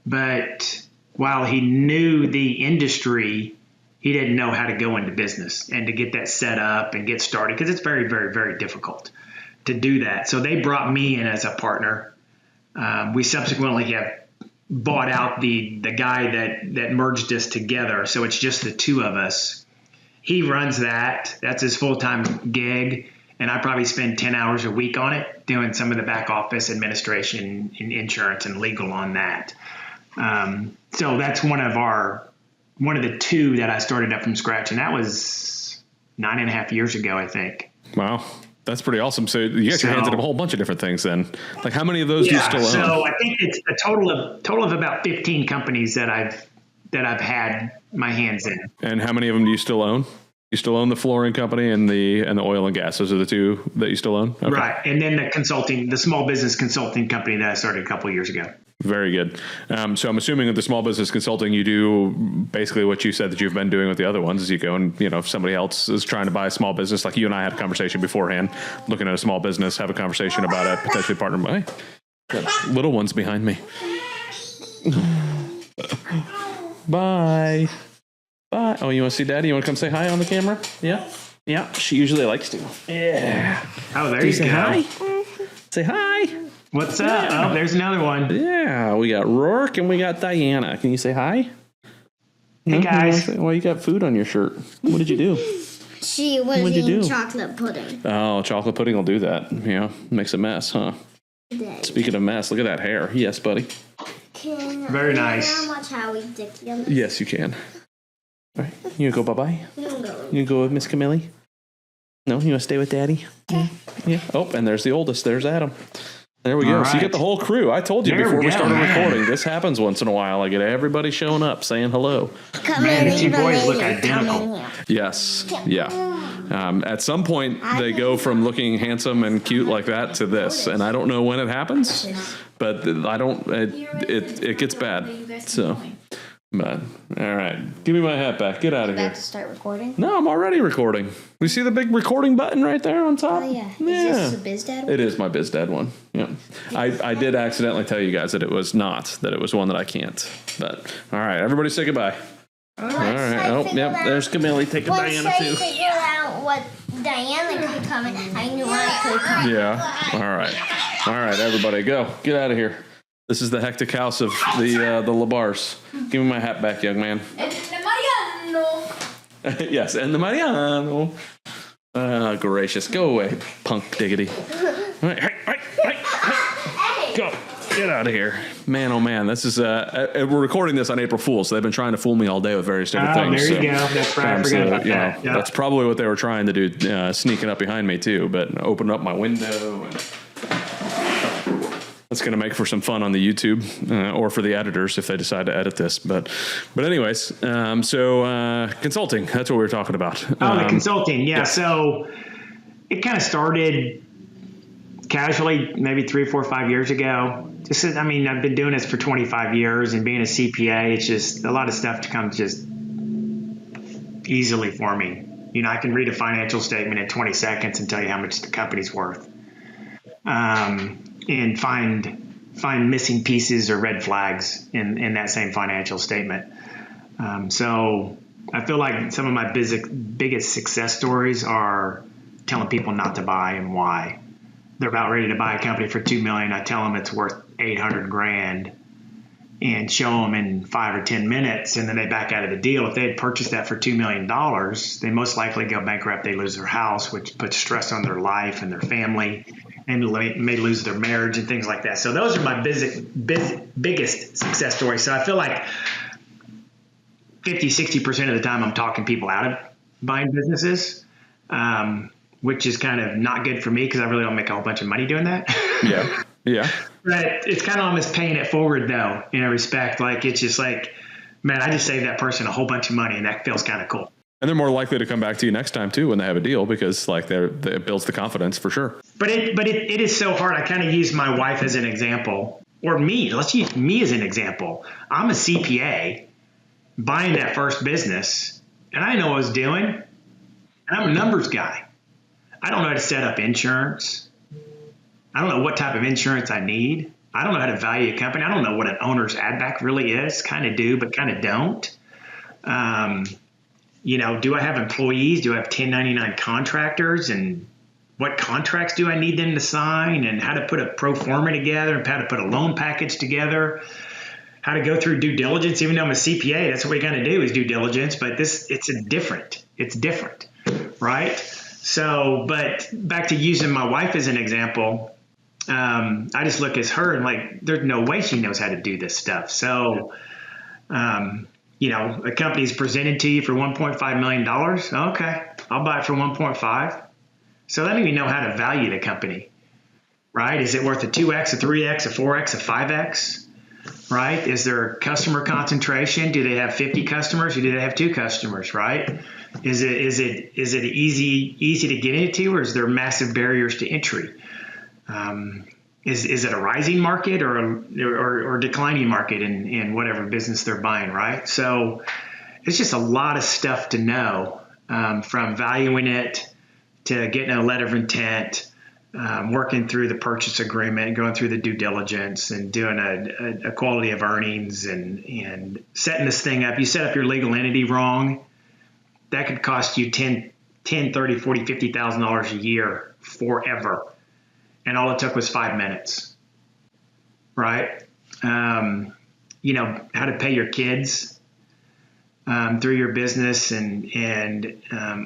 But while he knew the industry, he didn't know how to go into business and to get that set up and get started, because it's very, very, very difficult to do that. So they brought me in as a partner. We subsequently have bought out the guy that merged us together. So it's just the 2 of us. He runs that. That's his full-time gig. And I probably spend 10 hours a week on it, doing some of the back office administration and insurance and legal on that. So that's one of the 2 that I started up from scratch. And that was 9.5 years ago, I think. Wow. That's pretty awesome. So you got your hands in a whole bunch of different things then. Like, how many of those do you still own? So I think it's a total of about 15 companies that I've had my hands in. And how many of them do you still own? You still own the flooring company and the oil and gas. Those are the 2 that you still own? Okay. Right. And then the small business consulting company that I started a couple of years ago. Very good. So I'm assuming with the small business consulting, you do basically what you said that you've been doing with the other ones, is you go and, if somebody else is trying to buy a small business, like you and I had a conversation beforehand, looking at a small business, have a conversation about a potentially partner. Got little ones behind me. Bye. Bye. Oh, you want to see Daddy? You want to come say hi on the camera? Yeah. Yeah. She usually likes to. Yeah. Oh, there you go. Hi? Say hi. What's up? Oh, there's another one. Yeah, we got Rourke and we got Diana. Can you say hi? Hey, guys. Well, you got food on your shirt. What did you do? She was eating chocolate pudding. Oh, chocolate pudding will do that. Yeah, makes a mess, huh? Daddy. Speaking of mess, look at that hair. Yes, buddy. Very nice. Can I watch Howie Dick together? Yes, you can. All right, you gonna go bye-bye? No. You go with Miss Camille? No, you want to stay with Daddy? Okay. Yeah. Oh, and there's the oldest. There's Adam. There we go. All So you right. get the whole crew. I told you There before we we go, started man. recording. This happens once in a while. I get everybody showing up saying hello. Come Man, in, the 2 leave a boys look lady. Come in identical. here. Yes. Yeah. At some point, they go from looking handsome and cute like that to this, and I don't know when it happens, but I don't. It gets bad. So, but all right, give me my hat back. Get out of here. About to start recording? No, I'm already recording. You see the big recording button right there on top? Oh, yeah. Yeah. Is this the BizDad one? It is my BizDad one. Yeah. I did accidentally tell you guys that it was not, that it was one that I can't. But all right, everybody say goodbye. All right. Oh, yep. There's Camille. Take a Diana Once I too. figured out what Diana could come in, I knew I could come. Yeah. All right. All right, everybody, go. Get out of here. This is the hectic house of the Labars. Give me my hat back, young man. Yes, and the Mariano. Gracious. Go away, punk diggity. Hey. Go. Get out of here. Man, oh man. This is, we're recording this on April Fool's, so they've been trying to fool me all day with various different things. There you go. That's right. I forgot about that. Yep. That's probably what they were trying to do, sneaking up behind me too, but open up my window. And that's going to make for some fun on the YouTube or for the editors if they decide to edit this. But anyways, so consulting, that's what we were talking about. The consulting. Yeah. So it kind of started casually, maybe 3, 4, 5 years ago. I've been doing this for 25 years, and being a CPA, it's just a lot of stuff comes just easily for me. I can read a financial statement in 20 seconds and tell you how much the company's worth, and find missing pieces or red flags in that same financial statement. So I feel like some of my biggest success stories are telling people not to buy and why. They're about ready to buy a company for $2 million. I tell them it's worth $800,000 and show them in 5 or 10 minutes, and then they back out of the deal. If they had purchased that for $2 million, they most likely go bankrupt. They lose their house, which puts stress on their life and their family, and may lose their marriage and things like that. So those are my biggest success stories. So I feel like 50-60% of the time I'm talking people out of buying businesses, which is kind of not good for me because I really don't make a whole bunch of money doing that. Yeah. But it's kind of almost paying it forward, though, in a respect. Like, it's just like, man, I just saved that person a whole bunch of money, and that feels kind of cool. And they're more likely to come back to you next time, too, when they have a deal, because it builds the confidence for sure. But it is so hard. I kind of use my wife as an example, or me. Let's use me as an example. I'm a CPA buying that first business, and I didn't know what I was doing. And I'm a numbers guy. I don't know how to set up insurance. I don't know what type of insurance I need. I don't know how to value a company. I don't know what an owner's add back really is. Kind of do, but kind of don't. Do I have employees? Do I have 1099 contractors? And what contracts do I need them to sign? And how to put a pro forma together, and how to put a loan package together, how to go through due diligence. Even though I'm a CPA, that's what we got to do is due diligence. But it's different, right? So, but back to using my wife as an example, I just look at her and like, there's no way she knows how to do this stuff. So, a company's presented to you for $1.5 million. Okay, I'll buy it for 1.5. So they don't even know how to value the company, right? Is it worth a 2X, a 3X, a 4X, a 5X, right? Is there customer concentration? Do they have 50 customers or do they have 2 customers, right? Is it easy to get into, or is there massive barriers to entry? Is it a rising market or declining market in whatever business they're buying, right? So it's just a lot of stuff to know, from valuing it to getting a letter of intent, working through the purchase agreement, going through the due diligence, and doing a quality of earnings and setting this thing up. You set up your legal entity wrong, that could cost you $10, $30, $40, $50,000 a year forever. And all it took was 5 minutes, right? How to pay your kids through your business, and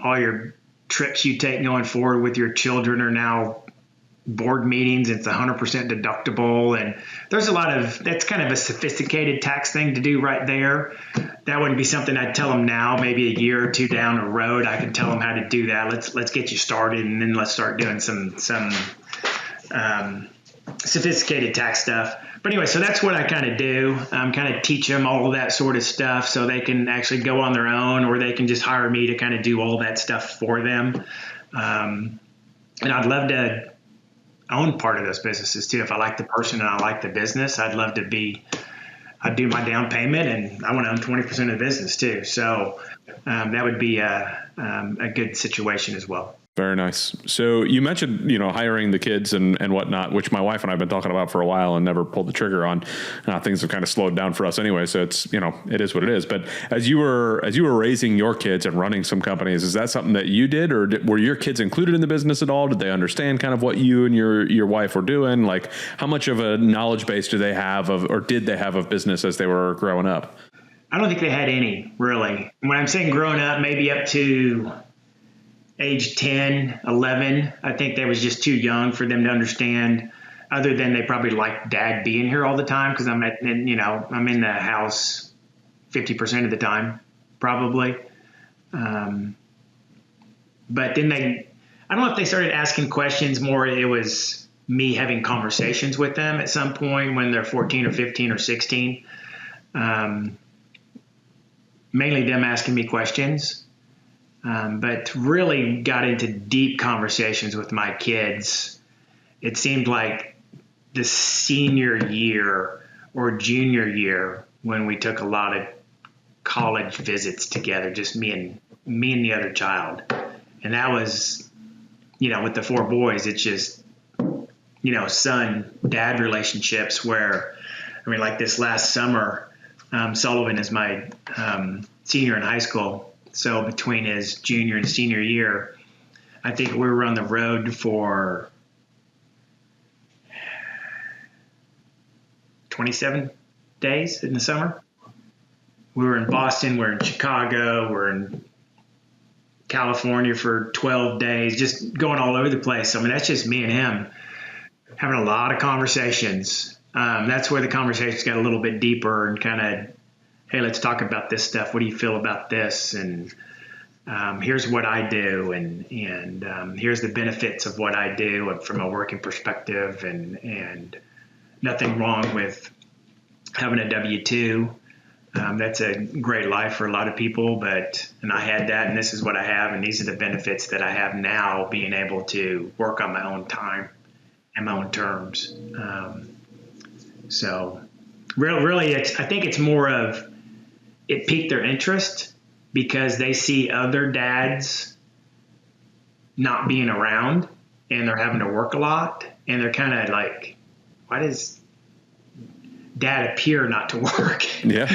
all your trips you take going forward with your children are now board meetings. It's 100% deductible. And there's that's kind of a sophisticated tax thing to do right there. That wouldn't be something I'd tell them now. Maybe a year or 2 down the road, I could tell them how to do that. Let's get you started, and then let's start doing some sophisticated tax stuff. But anyway, so that's what I kind of do. Kind of teach them all of that sort of stuff so they can actually go on their own, or they can just hire me to kind of do all that stuff for them. And I'd love to own part of those businesses too. If I like the person and I like the business, I'd love to I'd do my down payment, and I want to own 20% of the business too. So that would be a good situation as well. Very nice. So you mentioned, hiring the kids and whatnot, which my wife and I have been talking about for a while and never pulled the trigger on. Things have kind of slowed down for us anyway. So it's, it is what it is. But as you were raising your kids and running some companies, is that something that you did, or were your kids included in the business at all? Did they understand kind of what you and your wife were doing? Like, how much of a knowledge base do they have did they have of business as they were growing up? I don't think they had any, really. When I'm saying growing up, maybe up to age 10, 11, I think they was just too young for them to understand, other than they probably liked Dad being here all the time, because I'm in the house 50% of the time, probably. But then I don't know if they started asking questions more. It was me having conversations with them at some point when they're 14 or 15 or 16. Mainly them asking me questions. But really got into deep conversations with my kids. It seemed like the senior year or junior year when we took a lot of college visits together, just me and the other child. And that was, with the 4 boys, it's just, son-dad relationships where, like this last summer, Sullivan is my senior in high school. So between his junior and senior year, I think we were on the road for 27 days in the summer. We were in Boston, we're in Chicago, we're in California for 12 days, just going all over the place. That's just me and him having a lot of conversations. That's where the conversations got a little bit deeper and kind of, hey, let's talk about this stuff. What do you feel about this? And here's what I do. And here's the benefits of what I do from a working perspective, and nothing wrong with having a W-2. That's a great life for a lot of people, and I had that, and this is what I have. And these are the benefits that I have now, being able to work on my own time and my own terms. So really, I think it's more of, it piqued their interest because they see other dads not being around and they're having to work a lot, and they're kind of like, why does Dad appear not to work? Yeah.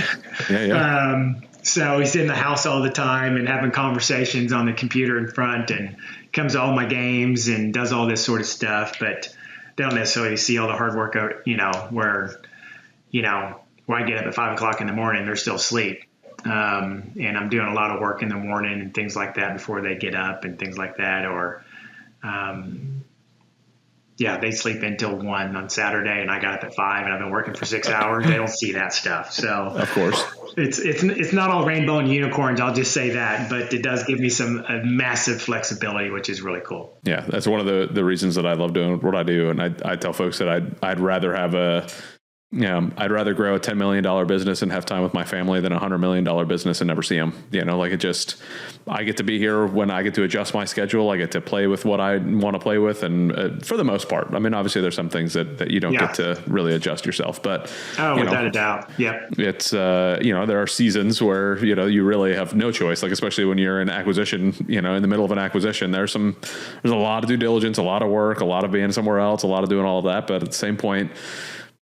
So he's in the house all the time and having conversations on the computer in front, and comes to all my games and does all this sort of stuff, but they don't necessarily see all the hard work, where I get up at 5 o'clock in the morning, they're still asleep. And I'm doing a lot of work in the morning and things like that before they get up and things like that. Or, they sleep until 1 on Saturday, and I got up at 5 and I've been working for 6 hours. They don't see that stuff. So of course it's not all rainbow and unicorns. I'll just say that, but it does give me a massive flexibility, which is really cool. Yeah. That's one of the reasons that I love doing what I do. And I tell folks that I'd rather have I'd rather grow a $10 million business and have time with my family than a $100 million business and never see them. I get to be here when I get to adjust my schedule. I get to play with what I want to play with. And for the most part, obviously there's some things that you don't get to really adjust yourself, but without a doubt. Yep. It's, there are seasons where, you really have no choice. Like, especially when you're in acquisition, in the middle of an acquisition, there's a lot of due diligence, a lot of work, a lot of being somewhere else, a lot of doing all of that. But at the same point,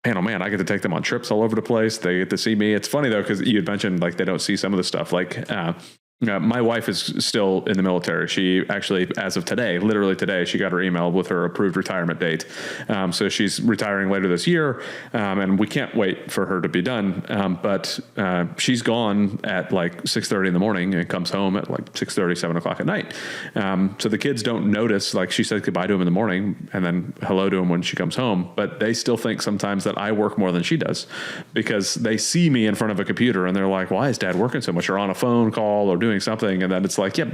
man, oh man, I get to take them on trips all over the place. They get to see me. It's funny though, because you had mentioned like they don't see some of the stuff. Like my wife is still in the military. She actually, as of today, literally today, she got her email with her approved retirement date. So she's retiring later this year, and we can't wait for her to be done. But she's gone at like 6:30 in the morning and comes home at like 6:30, 7 o'clock at night. So the kids don't notice, like she said goodbye to him in the morning and then hello to him when she comes home. But they still think sometimes that I work more than she does, because they see me in front of a computer and they're like, why is Dad working so much? Or on a phone call or doing something. And then it's like, yeah,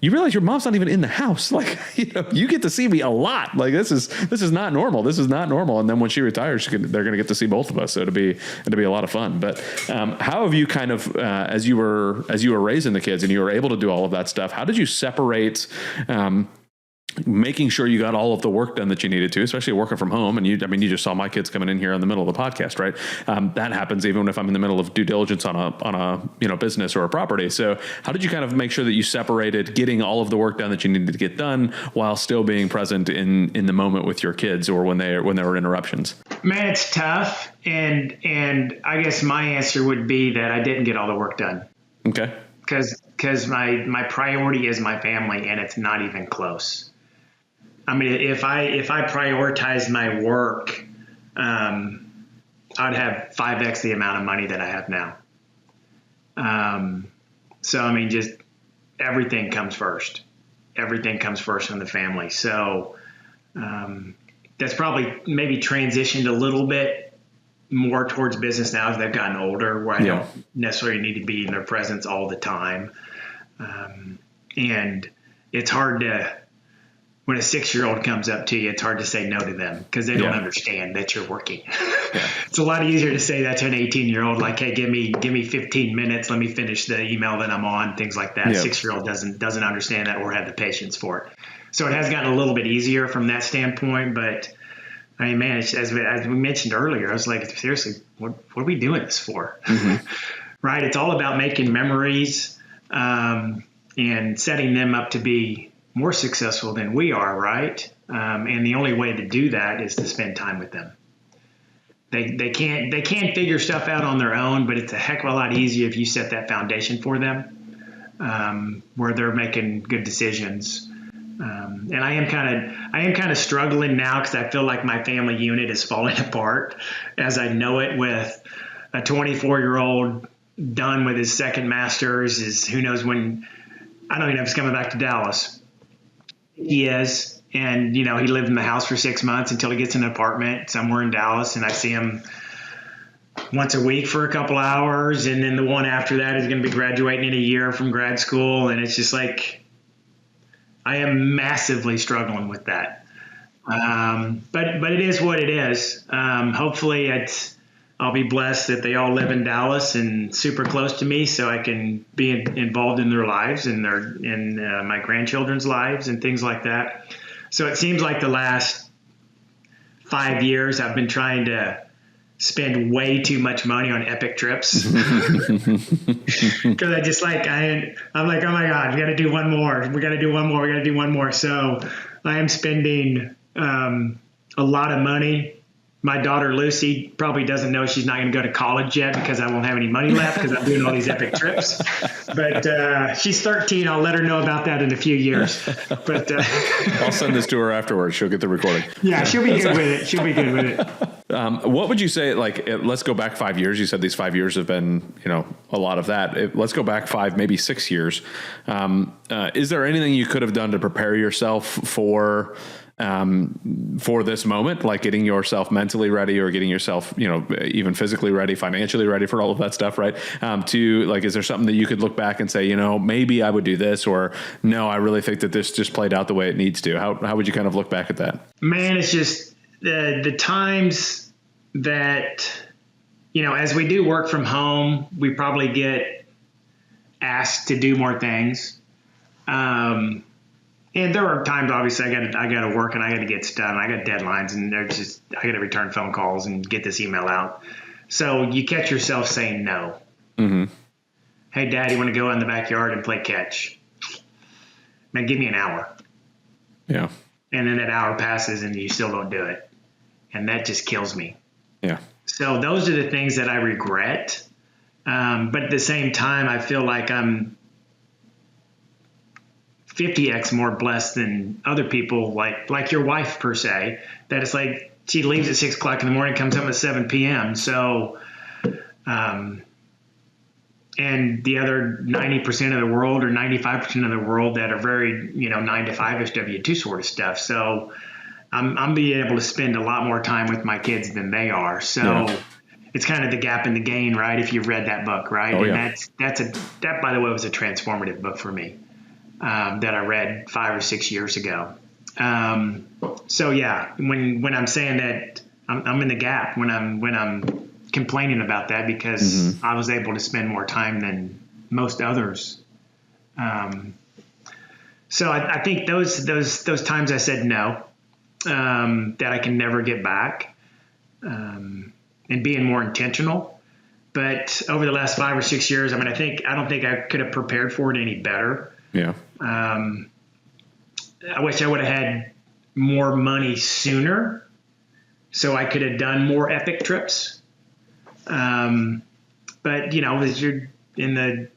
you realize your mom's not even in the house. Like, you get to see me a lot. Like, this is not normal. This is not normal. And then when she retires, they're going to get to see both of us. So it'll be a lot of fun. But how have you kind of, as you were raising the kids and you were able to do all of that stuff, how did you separate, making sure you got all of the work done that you needed to, especially working from home. And you just saw my kids coming in here in the middle of the podcast, right? That happens even if I'm in the middle of due diligence on a business or a property. So how did you kind of make sure that you separated getting all of the work done that you needed to get done while still being present in the moment with your kids or when there were interruptions? Man, it's tough. And I guess my answer would be that I didn't get all the work done. Okay. Because my priority is my family, and it's not even close. I mean, if I prioritize my work, I'd have 5x the amount of money that I have now. So, I mean, just everything comes first. Everything comes first in the family. So that's probably maybe transitioned a little bit more towards business now as they've gotten older, where I don't necessarily need to be in their presence all the time. And it's hard to, when a 6-year-old comes up to you, it's hard to say no to them because they don't understand that you're working. It's a lot easier to say that to an 18-year-old, like, hey, give me 15 minutes. Let me finish the email that I'm on, things like that. A 6-year-old doesn't understand that or have the patience for it. So it has gotten a little bit easier from that standpoint. But I mean, man, as we mentioned earlier, I was like, seriously, what are we doing this for? Right? It's all about making memories and setting them up to be more successful than we are, right? And the only way to do that is to spend time with them. They can't figure stuff out on their own, but it's a heck of a lot easier if you set that foundation for them, where they're making good decisions. And I am kind of struggling now because I feel like my family unit is falling apart as I know it, with a 24-year-old done with his second master's, is who knows when. I don't even know if he's coming back to Dallas. He is. And, he lived in the house for 6 months until he gets an apartment somewhere in Dallas. And I see him once a week for a couple hours. And then the one after that is going to be graduating in a year from grad school. And it's just like, I am massively struggling with that. But it is what it is. Hopefully I'll be blessed that they all live in Dallas and super close to me, so I can be involved in their lives and my grandchildren's lives and things like that. So it seems like the last 5 years I've been trying to spend way too much money on epic trips because I just I'm like, oh my God, we got to do one more. We got to do one more. We got to do one more. So I am spending a lot of money. My daughter, Lucy, probably doesn't know she's not going to go to college yet because I won't have any money left because I'm doing all these epic trips. But she's 13. I'll let her know about that in a few years. But I'll send this to her afterwards. She'll get the recording. Yeah, she'll be good with it. What would you say, let's go back 5 years. You said these 5 years have been, a lot of that. Let's go back 5, maybe 6 years. Is there anything you could have done to prepare yourself for this moment, like getting yourself mentally ready or getting yourself, even physically ready, financially ready for all of that stuff, right? Is there something that you could look back and say, maybe I would do this, or no, I really think that this just played out the way it needs to? How would you kind of look back at that? Man, it's just the times that, as we do work from home, we probably get asked to do more things. And there are times, obviously, I got to work and I got to get stuff. I got deadlines, and I got to return phone calls and get this email out. So you catch yourself saying no. Mm-hmm. Hey, Dad, you want to go in the backyard and play catch? Man, give me an hour. Yeah. And then that hour passes and you still don't do it. And that just kills me. Yeah. So those are the things that I regret. But at the same time, I feel like I'm 50x more blessed than other people, like your wife per se, that it's like she leaves at 6 o'clock in the morning, comes home at 7 p.m. So, and the other 90% of the world or 95% of the world that are very, 9 to 5-ish W2 sort of stuff. So I'm being able to spend a lot more time with my kids than they are. So it's kind of the gap in the gain, right? If you've read that book, right? Oh, and that, by the way, was a transformative book for me. That I read 5 or 6 years ago. So yeah, when I'm saying that I'm in the gap, when I'm complaining about that, because I was able to spend more time than most others. So I think those times I said no, that I can never get back, and being more intentional. But over the last 5 or 6 years, I mean, I don't think I could have prepared for it any better. Yeah. I wish I would have had more money sooner, so I could have done more epic trips. But as you're in the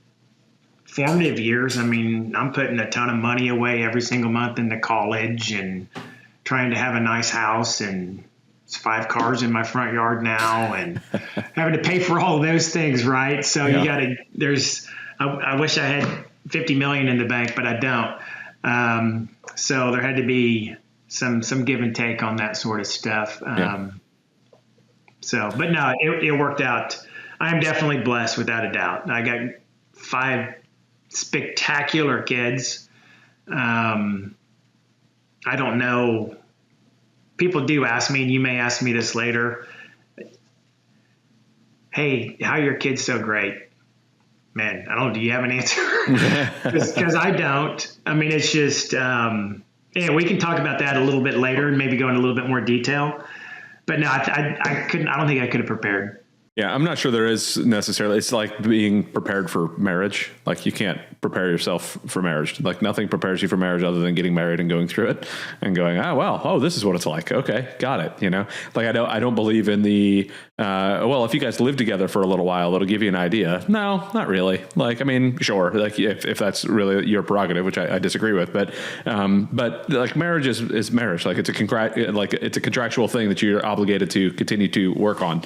formative years, I mean, I'm putting a ton of money away every single month into college and trying to have a nice house, and it's 5 cars in my front yard now, and having to pay for all of those things. Right. So I wish I had 50 million in the bank, but I don't. So there had to be some give and take on that sort of stuff. But no, it worked out. I'm definitely blessed without a doubt. I got 5 spectacular kids. I don't know. People do ask me, and you may ask me this later. Hey, how are your kids so great? Man, do you have an answer? Because I don't. I mean, it's just, we can talk about that a little bit later and maybe go into a little bit more detail. But no, I couldn't. I don't think I could have prepared. Yeah, I'm not sure there is necessarily. It's like being prepared for marriage. Like you can't prepare yourself for marriage. Like nothing prepares you for marriage other than getting married and going through it and going, this is what it's like. Okay, got it. Like I don't believe in the, if you guys live together for a little while, it'll give you an idea. No, not really. Like, I mean, sure. Like if that's really your prerogative, which I disagree with, but like marriage is marriage. Like it's a contractual thing that you're obligated to continue to work on,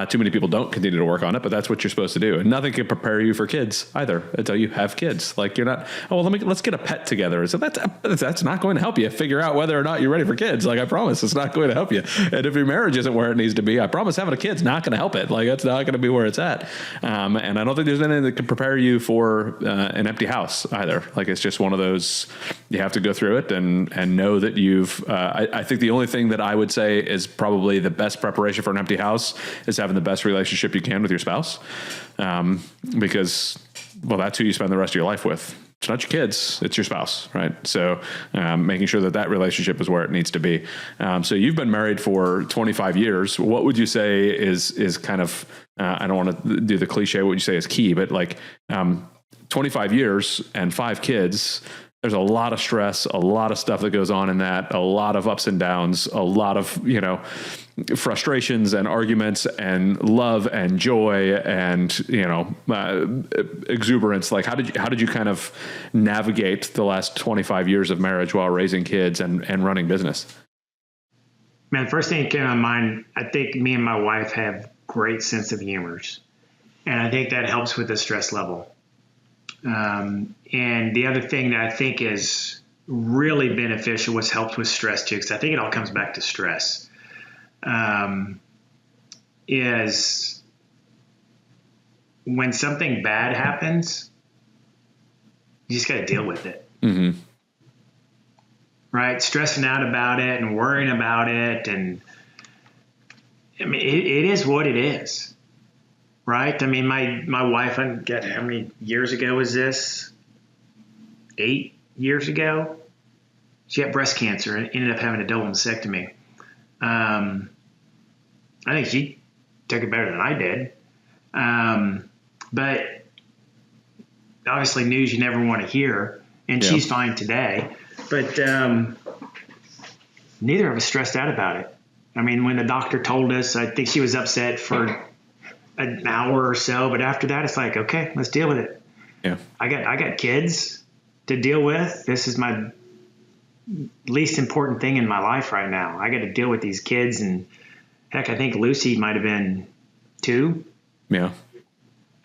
too many people don't continue to work on it, but that's what you're supposed to do. And nothing can prepare you for kids either until you have kids. Like you're not, let's get a pet together. So that's not going to help you figure out whether or not you're ready for kids. Like I promise it's not going to help you. And if your marriage isn't where it needs to be, I promise having a kid's not going to help it. Like that's not going to be where it's at. And I don't think there's anything that can prepare you for an empty house either. Like it's just one of those, you have to go through it and know that I think the only thing that I would say is probably the best preparation for an empty house is having the best relationship you can with your spouse. Because that's who you spend the rest of your life with. It's not your kids, it's your spouse, right? So making sure that relationship is where it needs to be. So you've been married for 25 years. What would you say is kind of, I don't want to do the cliche, what would you say is key, but like 25 years and 5 kids, there's a lot of stress, a lot of stuff that goes on in that, a lot of ups and downs, a lot of, frustrations and arguments and love and joy and, exuberance. Like how did you kind of navigate the last 25 years of marriage while raising kids and running business? Man, first thing that came to my mind, I think me and my wife have great sense of humors, and I think that helps with the stress level. And the other thing that I think is really beneficial, what's helped with stress too, because I think it all comes back to stress, is when something bad happens, you just got to deal with it. Mm-hmm. Right? Stressing out about it and worrying about it. And I mean, it is what it is. Right? I mean, my wife, I forget how many years ago was this? 8 years ago? She had breast cancer and ended up having a double mastectomy. I think she took it better than I did. But obviously news you never want to hear, and she's fine today. But neither of us stressed out about it. I mean, when the doctor told us, I think she was upset for an hour or so, but after that, it's like, okay, let's deal with it. Yeah. I got kids to deal with. This is my least important thing in my life right now. I got to deal with these kids, and heck, I think Lucy might have been 2. Yeah.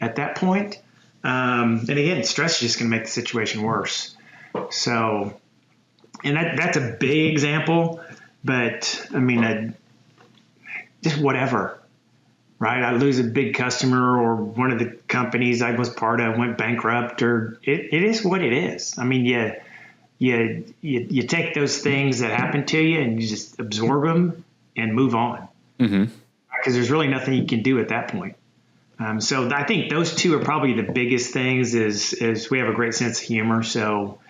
At that point. And again, stress is just going to make the situation worse. So, and that's a big example, but I mean, just whatever. Right, I lose a big customer, or one of the companies I was part of went bankrupt, or it is what it is. I mean, you take those things that happen to you and you just absorb them and move on, because there's really nothing you can do at that point. So I think those two are probably the biggest things. Is we have a great sense of humor, so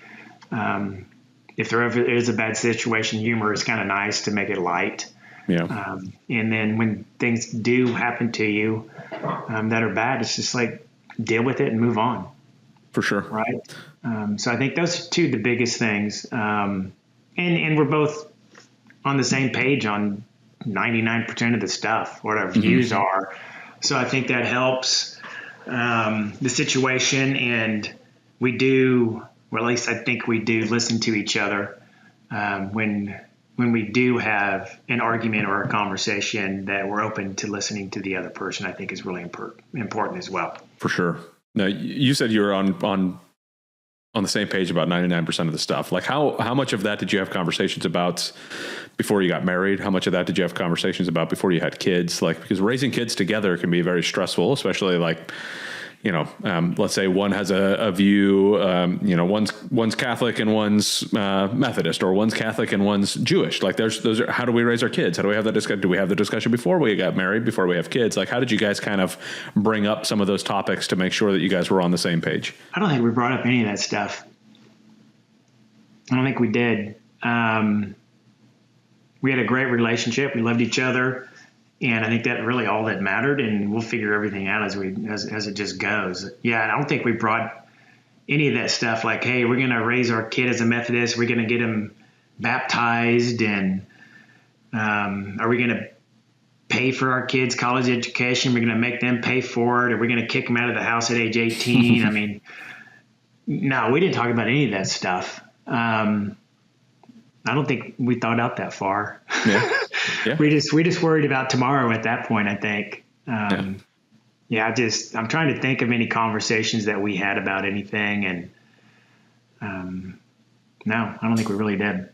if there ever is a bad situation, humor is kind of nice to make it light. Yeah. And then when things do happen to you that are bad, it's just like deal with it and move on. For sure. Right. So I think those are two of the biggest things. And we're both on the same page on 99% of the stuff, what our views are. So I think that helps the situation. And we do, or at least I think we do, listen to each other when we do have an argument or a conversation, that we're open to listening to the other person, I think is really important as well. For sure. Now, you said you were on the same page about 99% of the stuff. Like how much of that did you have conversations about before you got married? How much of that did you have conversations about before you had kids? Like, because raising kids together can be very stressful, especially like, let's say one has a view, one's Catholic and one's Methodist, or one's Catholic and one's Jewish. Like those are, how do we raise our kids? How do we have that discussion? Do we have the discussion before we got married, before we have kids? Like, how did you guys kind of bring up some of those topics to make sure that you guys were on the same page? I don't think we brought up any of that stuff. I don't think we did. We had a great relationship. We loved each other. And I think that really all that mattered, and we'll figure everything out as it just goes. Yeah, I don't think we brought any of that stuff like, hey, we're going to raise our kid as a Methodist. We're going to get him baptized, and are we going to pay for our kids' college education? We're going to make them pay for it. Or we're going to kick them out of the house at age 18. I mean, no, we didn't talk about any of that stuff. I don't think we thought out that far. Yeah. Yeah. We just worried about tomorrow at that point, I think. I'm trying to think of any conversations that we had about anything. And no, I don't think we really did.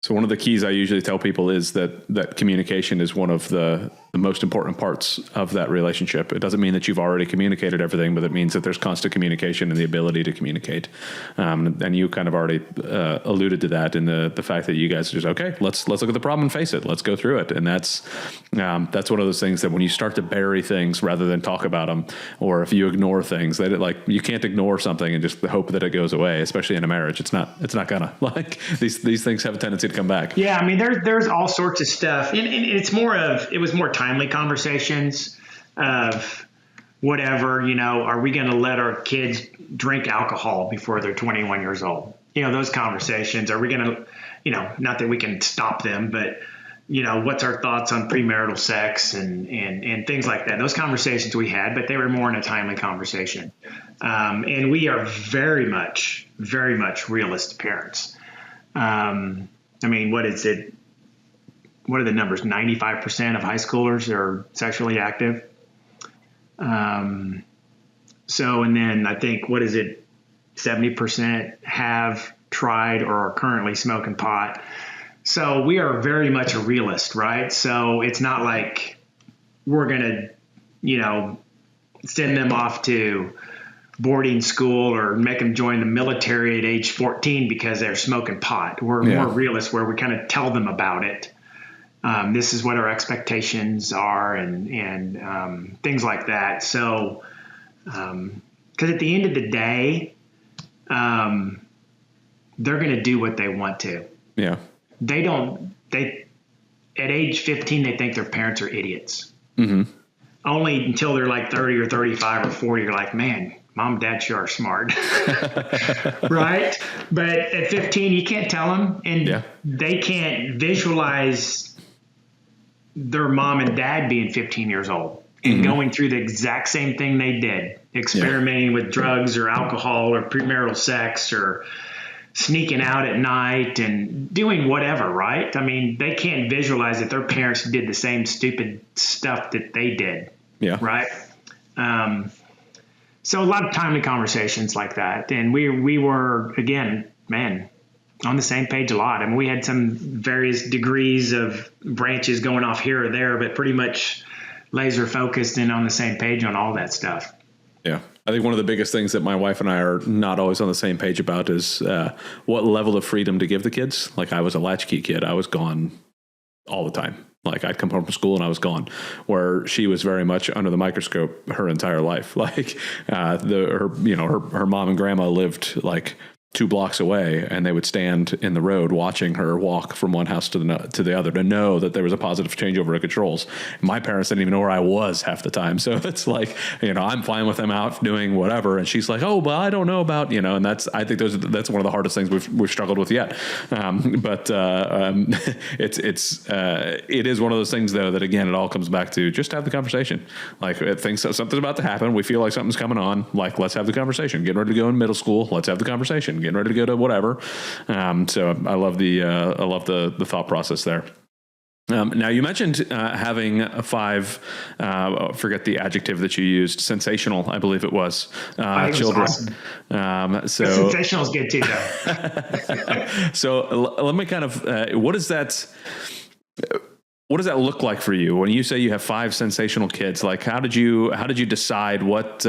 So one of the keys I usually tell people is that communication is one of the most important parts of that relationship. It doesn't mean that you've already communicated everything, but it means that there's constant communication and the ability to communicate. And you kind of already alluded to that in the fact that you guys are just, okay, let's look at the problem and face it. Let's go through it. And that's one of those things that when you start to bury things rather than talk about them, or if you ignore things, that you can't ignore something and just hope that it goes away, especially in a marriage. It's not gonna, like, these things have a tendency to come back. Yeah. I mean, there's all sorts of stuff, and it was more timely conversations of whatever, are we going to let our kids drink alcohol before they're 21 years old? Those conversations. Are we going to, not that we can stop them, but, what's our thoughts on premarital sex and things like that? Those conversations we had, but they were more in a timely conversation. And we are very much realist parents. I mean, what is it? What are the numbers? 95% of high schoolers are sexually active. And then I think, 70% have tried or are currently smoking pot. So we are very much a realist, right? So it's not like we're going to, send them off to boarding school or make them join the military at age 14 because they're smoking pot. We're more realists, where we kind of tell them about it. This is what our expectations are, and things like that. So, because at the end of the day, they're going to do what they want to. Yeah. At age 15, they think their parents are idiots. Mm-hmm. Only until they're like 30 or 35 or 40, you're like, man, Mom and Dad sure are smart. Right? But at 15, you can't tell them, and they can't visualize their mom and dad being 15 years old and going through the exact same thing they did, experimenting with drugs or alcohol or premarital sex or sneaking out at night and doing whatever, right? I mean, they can't visualize that their parents did the same stupid stuff that they did. Yeah. Right. So a lot of timely conversations like that. And we were, again, man, on the same page a lot. I mean, we had some various degrees of branches going off here or there, but pretty much laser focused and on the same page on all that stuff. Yeah. I think one of the biggest things that my wife and I are not always on the same page about is what level of freedom to give the kids. Like, I was a latchkey kid. I was gone all the time. Like, I'd come home from school and I was gone, where she was very much under the microscope her entire life. Like, her mom and grandma lived like 2 blocks away, and they would stand in the road watching her walk from one house to the other to know that there was a positive changeover of controls. My parents didn't even know where I was half the time. So it's like, I'm fine with them out doing whatever. And she's like, oh, well, I don't know about, and I think that's one of the hardest things we've struggled with yet. It is one of those things though, that again, it all comes back to just have the conversation. Like if something's about to happen, we feel like something's coming on, like, let's have the conversation. Getting ready to go in middle school. Let's have the conversation. Getting ready to go to whatever. So I love the thought process there. Now you mentioned having 5, forget the adjective that you used, sensational, I believe it was, children. Awesome. Sensational is good too, though. So let me kind of, what does that look like for you when you say you have 5 sensational kids? Like, how did you decide what,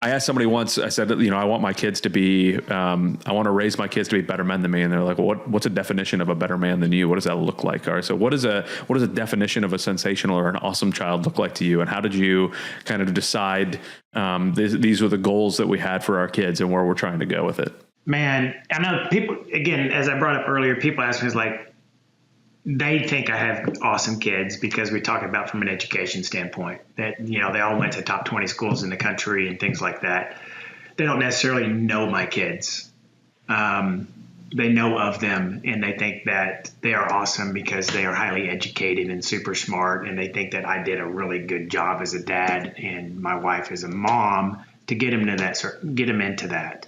I asked somebody once, I said, I want my kids to be, I want to raise my kids to be better men than me. And they're like, well, what's a definition of a better man than you? What does that look like? All right. So what does a definition of a sensational or an awesome child look like to you? And how did you kind of decide, these were the goals that we had for our kids and where we're trying to go with it? Man, I know people, again, as I brought up earlier, people ask me, they think I have awesome kids because we talk about from an education standpoint that, they all went to top 20 schools in the country and things like that. They don't necessarily know my kids. They know of them and they think that they are awesome because they are highly educated and super smart. And they think that I did a really good job as a dad and my wife as a mom to get them into that.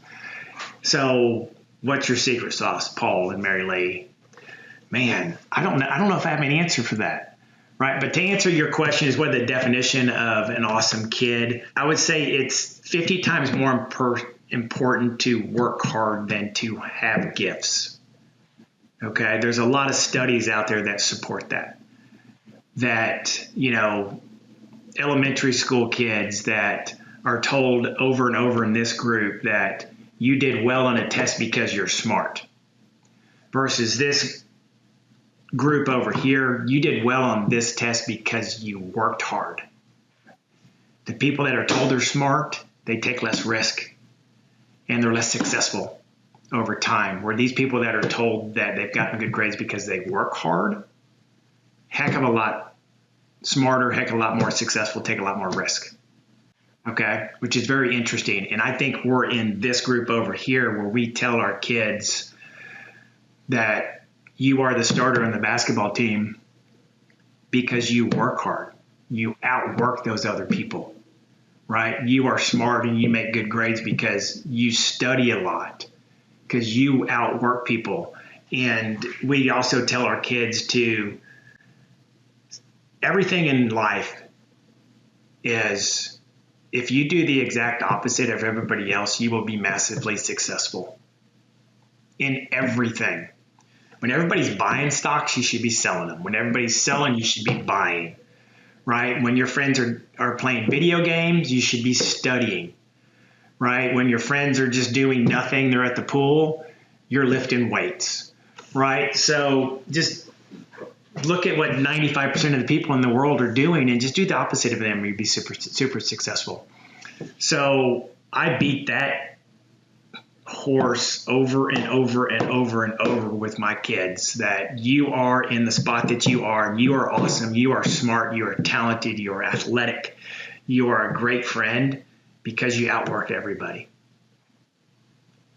So what's your secret sauce, Paul and Mary Lee? Man, I don't know if I have an answer for that, right? But to answer your question is what the definition of an awesome kid, I would say it's 50 times more important to work hard than to have gifts. Okay, there's a lot of studies out there that support that, elementary school kids that are told over and over in this group that you did well on a test because you're smart versus this group over here, you did well on this test because you worked hard. The people that are told they're smart, they take less risk and they're less successful over time. Where these people that are told that they've gotten good grades because they work hard, heck of a lot smarter, heck of a lot more successful, take a lot more risk. Okay, which is very interesting. And I think we're in this group over here where we tell our kids that you are the starter on the basketball team because you work hard. You outwork those other people, right? You are smart and you make good grades because you study a lot, because you outwork people. And we also tell our kids to, everything in life is, if you do the exact opposite of everybody else, you will be massively successful in everything. When everybody's buying stocks, you should be selling them. When everybody's selling, you should be buying, right? When your friends are playing video games, you should be studying, right? When your friends are just doing nothing, they're at the pool, you're lifting weights, right? So just look at what 95% of the people in the world are doing and just do the opposite of them. You'd be super, super successful. So I beat that horse over and over and over and over with my kids, that you are in the spot that you are. You are awesome. You are smart. You are talented. You are athletic. You are a great friend because you outwork everybody.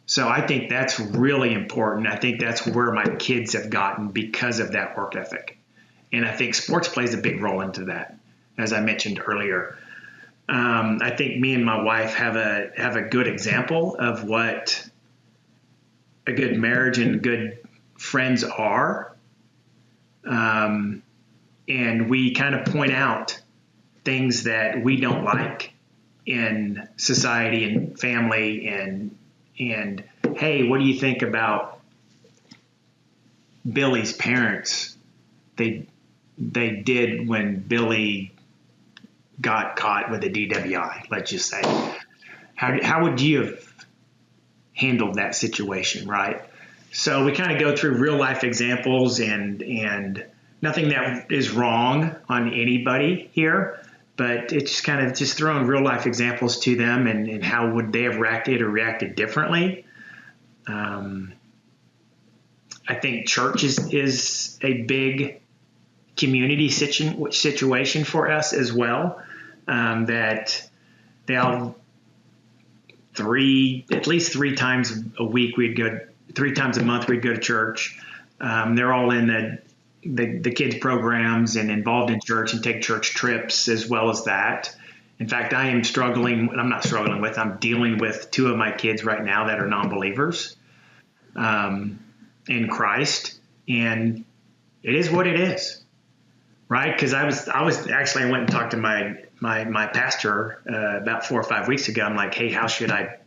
So I think that's really important. I think that's where my kids have gotten because of that work ethic. And I think sports plays a big role into that, as I mentioned earlier. I think me and my wife have a good example of what a good marriage and good friends are. And we kind of point out things that we don't like in society and family and hey, what do you think about Billy's parents? They did when Billy got caught with a DWI, let's just say. How would you have handled that situation, right? So we kind of go through real life examples and nothing that is wrong on anybody here, But it's just kind of just throwing real life examples to them and how would they have reacted differently. I think church is a big community situation for us as well. That they all at least 3 times a week 3 times a month we'd go to church. They're all in the kids programs and involved in church and take church trips as well as that. In fact, I'm dealing with 2 of my kids right now that are non-believers in Christ, and it is what it is, right? Because I went and talked to my pastor about 4 or 5 weeks ago. I'm like, hey, how should I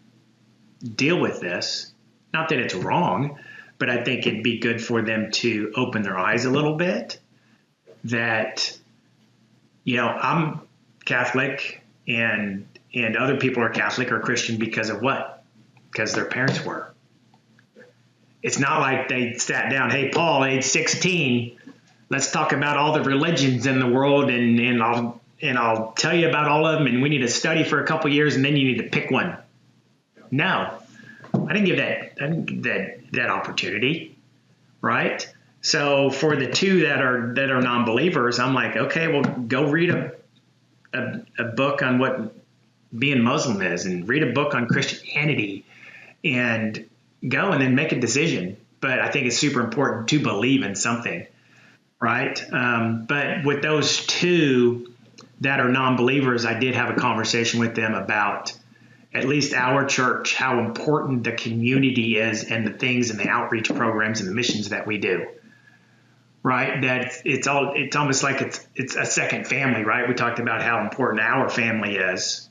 deal with this? Not that it's wrong, but I think it'd be good for them to open their eyes a little bit that, I'm Catholic and other people are Catholic or Christian because of what? Because their parents were. It's not like they sat down, hey, Paul, age 16, let's talk about all the religions in the world and I'll tell you about all of them and we need to study for a couple years and then you need to pick one. No, I didn't give that opportunity, right? So for the 2 that are non-believers, I'm like, okay, well, go read a book on what being Muslim is and read a book on Christianity and go and then make a decision. But I think it's super important to believe in something, right? But with those 2 that are non-believers, I did have a conversation with them about at least our church, how important the community is and the things and the outreach programs and the missions that we do, right? That it's almost like it's a second family, right? We talked about how important our family is,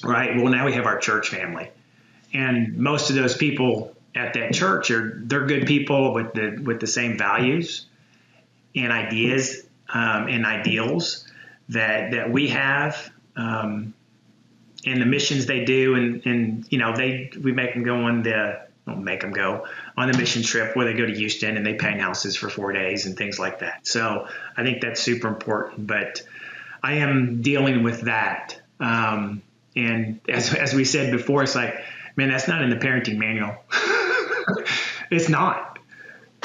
right? Well, now we have our church family. And most of those people at that church they're good people with the same values and ideas and ideals that we have, and the missions they do, and we make them go on the mission trip where they go to Houston and they paint houses for 4 days and things like that. So I think that's super important. But I am dealing with that, and as we said before, it's like, man, that's not in the parenting manual. It's not.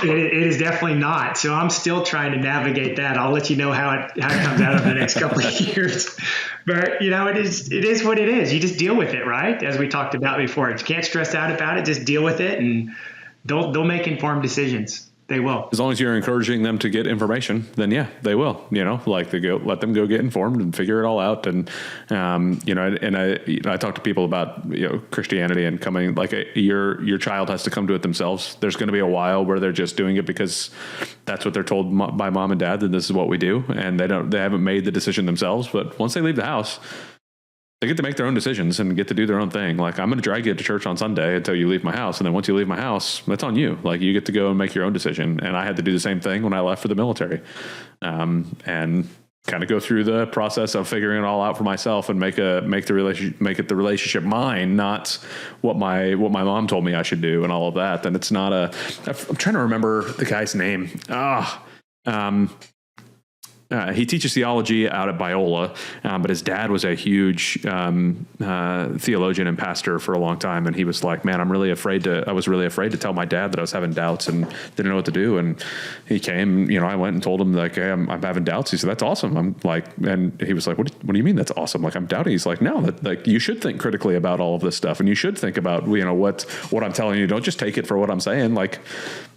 It is definitely not. So I'm still trying to navigate that. I'll let you know how it comes out over the next couple of years. But it is what it is. You just deal with it, right? As we talked about before, you can't stress out about it. Just deal with it, and they'll make informed decisions. They will. As long as you're encouraging them to get information, then yeah, they will. Let them go get informed and figure it all out. And I talk to people about Christianity and coming your child has to come to it themselves. There's going to be a while where they're just doing it because that's what they're told by mom and dad that this is what we do, and they haven't made the decision themselves. But once they leave the house, they get to make their own decisions and get to do their own thing. Like, I'm going to drag you to church on Sunday until you leave my house. And then once you leave my house, that's on you. Like, you get to go and make your own decision. And I had to do the same thing when I left for the military, and kind of go through the process of figuring it all out for myself and make it the relationship mine, not what my mom told me I should do and all of that. And it's not I'm trying to remember the guy's name. He teaches theology out at Biola, but his dad was a huge theologian and pastor for a long time. And he was like, man, I was really afraid to tell my dad that I was having doubts and didn't know what to do. And he came, I went and told him, like, hey, I'm having doubts. He said, that's awesome. I'm like, and he was like, what do you mean that's awesome? Like, I'm doubting. He's like, no, you should think critically about all of this stuff. And you should think about, what I'm telling you. Don't just take it for what I'm saying. Like,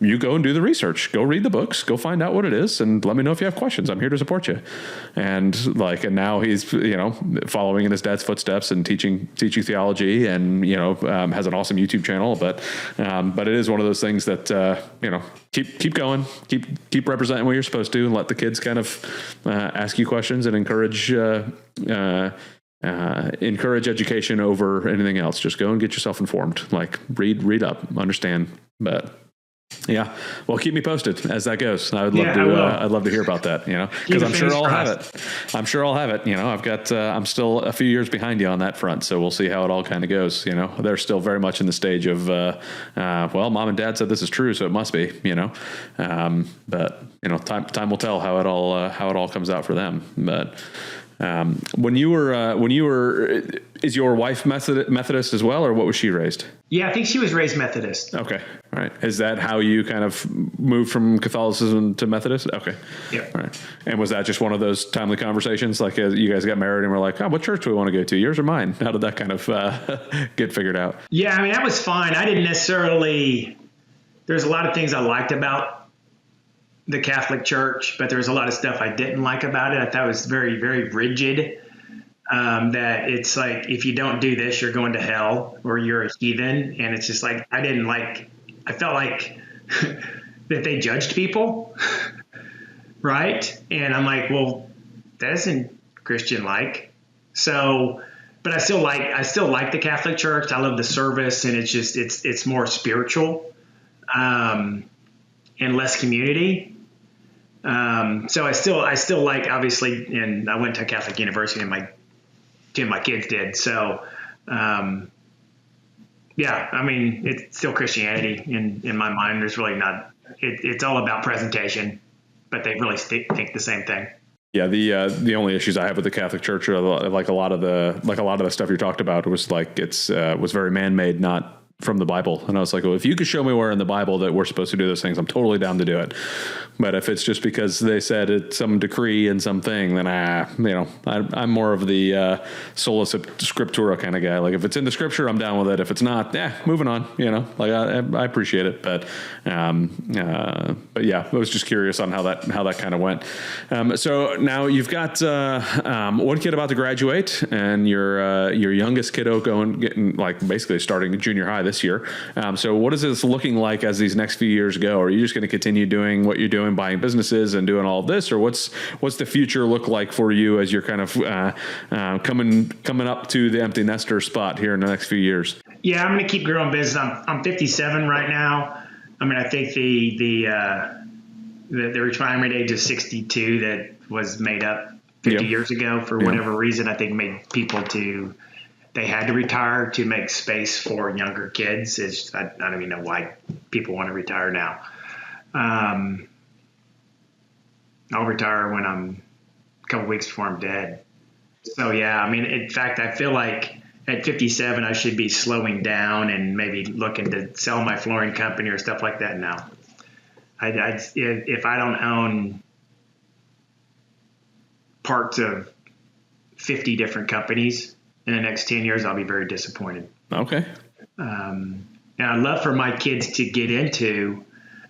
you go and do the research, go read the books, go find out what it is. And let me know if you have questions. I'm here to support you. And now he's, following in his dad's footsteps and teaching theology, and, has an awesome YouTube channel, but it is one of those things that, keep going, keep representing what you're supposed to, and let the kids kind of, ask you questions and encourage education over anything else. Just go and get yourself informed, like read up, understand, but yeah. Well, keep me posted as that goes. I'd love to hear about that, because I'm sure I'll have it. I've got, I'm still a few years behind you on that front. So we'll see how it all kind of goes. They're still very much in the stage of, well, mom and dad said this is true, so it must be, but time will tell how it all comes out for them. But, When you were, is your wife Methodist as well, or what was she raised? Yeah, I think she was raised Methodist. Okay. All right. Is that how you kind of moved from Catholicism to Methodist? Okay. Yeah. All right. And was that just one of those timely conversations? Like you guys got married and were like, oh, what church do we want to go to? Yours or mine? How did that kind of get figured out? Yeah, I mean, that was fine. I didn't necessarily, there's a lot of things I liked about the Catholic Church, but there was a lot of stuff I didn't like about it. I thought it was very, very rigid. That it's like, if you don't do this, you're going to hell or you're a heathen. And it's just like, I felt like that they judged people. Right. And I'm like, well, that isn't Christian like. So, but I still like the Catholic Church. I love the service, and it's more spiritual, and less community. So I still like, obviously, and I went to a Catholic university, and my kids did. So, yeah, I mean, it's still Christianity in my mind. There's really not, it's all about presentation, but they really think the same thing. Yeah, the only issues I have with the Catholic Church are like a lot of the stuff you talked about was like was very man-made, not from the Bible. And I was like, well, if you could show me where in the Bible that we're supposed to do those things, I'm totally down to do it. But if it's just because they said it's some decree and something, then I'm more of the sola scriptura kind of guy. Like if it's in the scripture, I'm down with it. If it's not, moving on. Like I appreciate it. But yeah, I was just curious on how that kind of went. So now you've got one kid about to graduate, and your youngest kiddo getting like basically starting junior high this year. So what is this looking like as these next few years go? Are you just going to continue doing what you're doing, buying businesses and doing all of this, or what's the future look like for you as you're kind of coming up to the empty nester spot here in the next few years? Yeah, I'm going to keep growing business. I'm 57 right now. I mean, I think the retirement age of 62 that was made up 50 years ago for whatever reason, I think made people they had to retire to make space for younger kids. I don't even know why people want to retire now. I'll retire when I'm a couple weeks before I'm dead. So yeah, I mean, in fact, I feel like at 57, I should be slowing down and maybe looking to sell my flooring company or stuff like that now. If I don't own parts of 50 different companies in the next 10 years, I'll be very disappointed. Okay. And I'd love for my kids to get into,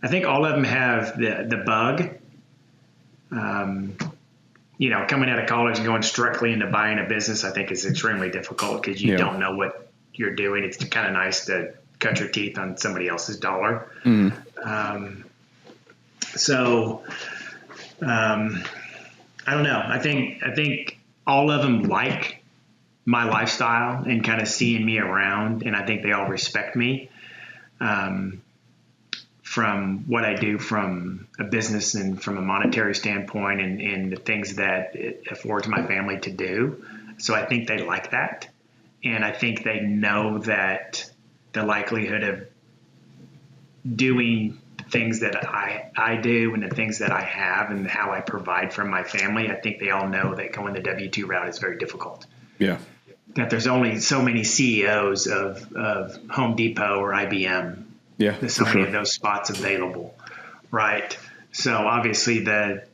I think all of them have the bug. Coming out of college and going directly into buying a business, I think is extremely difficult because you don't know what you're doing. It's kind of nice to cut your teeth on somebody else's dollar. I don't know. I think all of them like my lifestyle and kind of seeing me around, and I think they all respect me from what I do from a business and from a monetary standpoint and the things that it affords my family to do. So I think they like that. And I think they know that the likelihood of doing things that I do and the things that I have and how I provide for my family, I think they all know that going the W-2 route is very difficult. Yeah. That there's only so many CEOs of Home Depot or IBM. Yeah. There's so many of those spots available. Right. So obviously the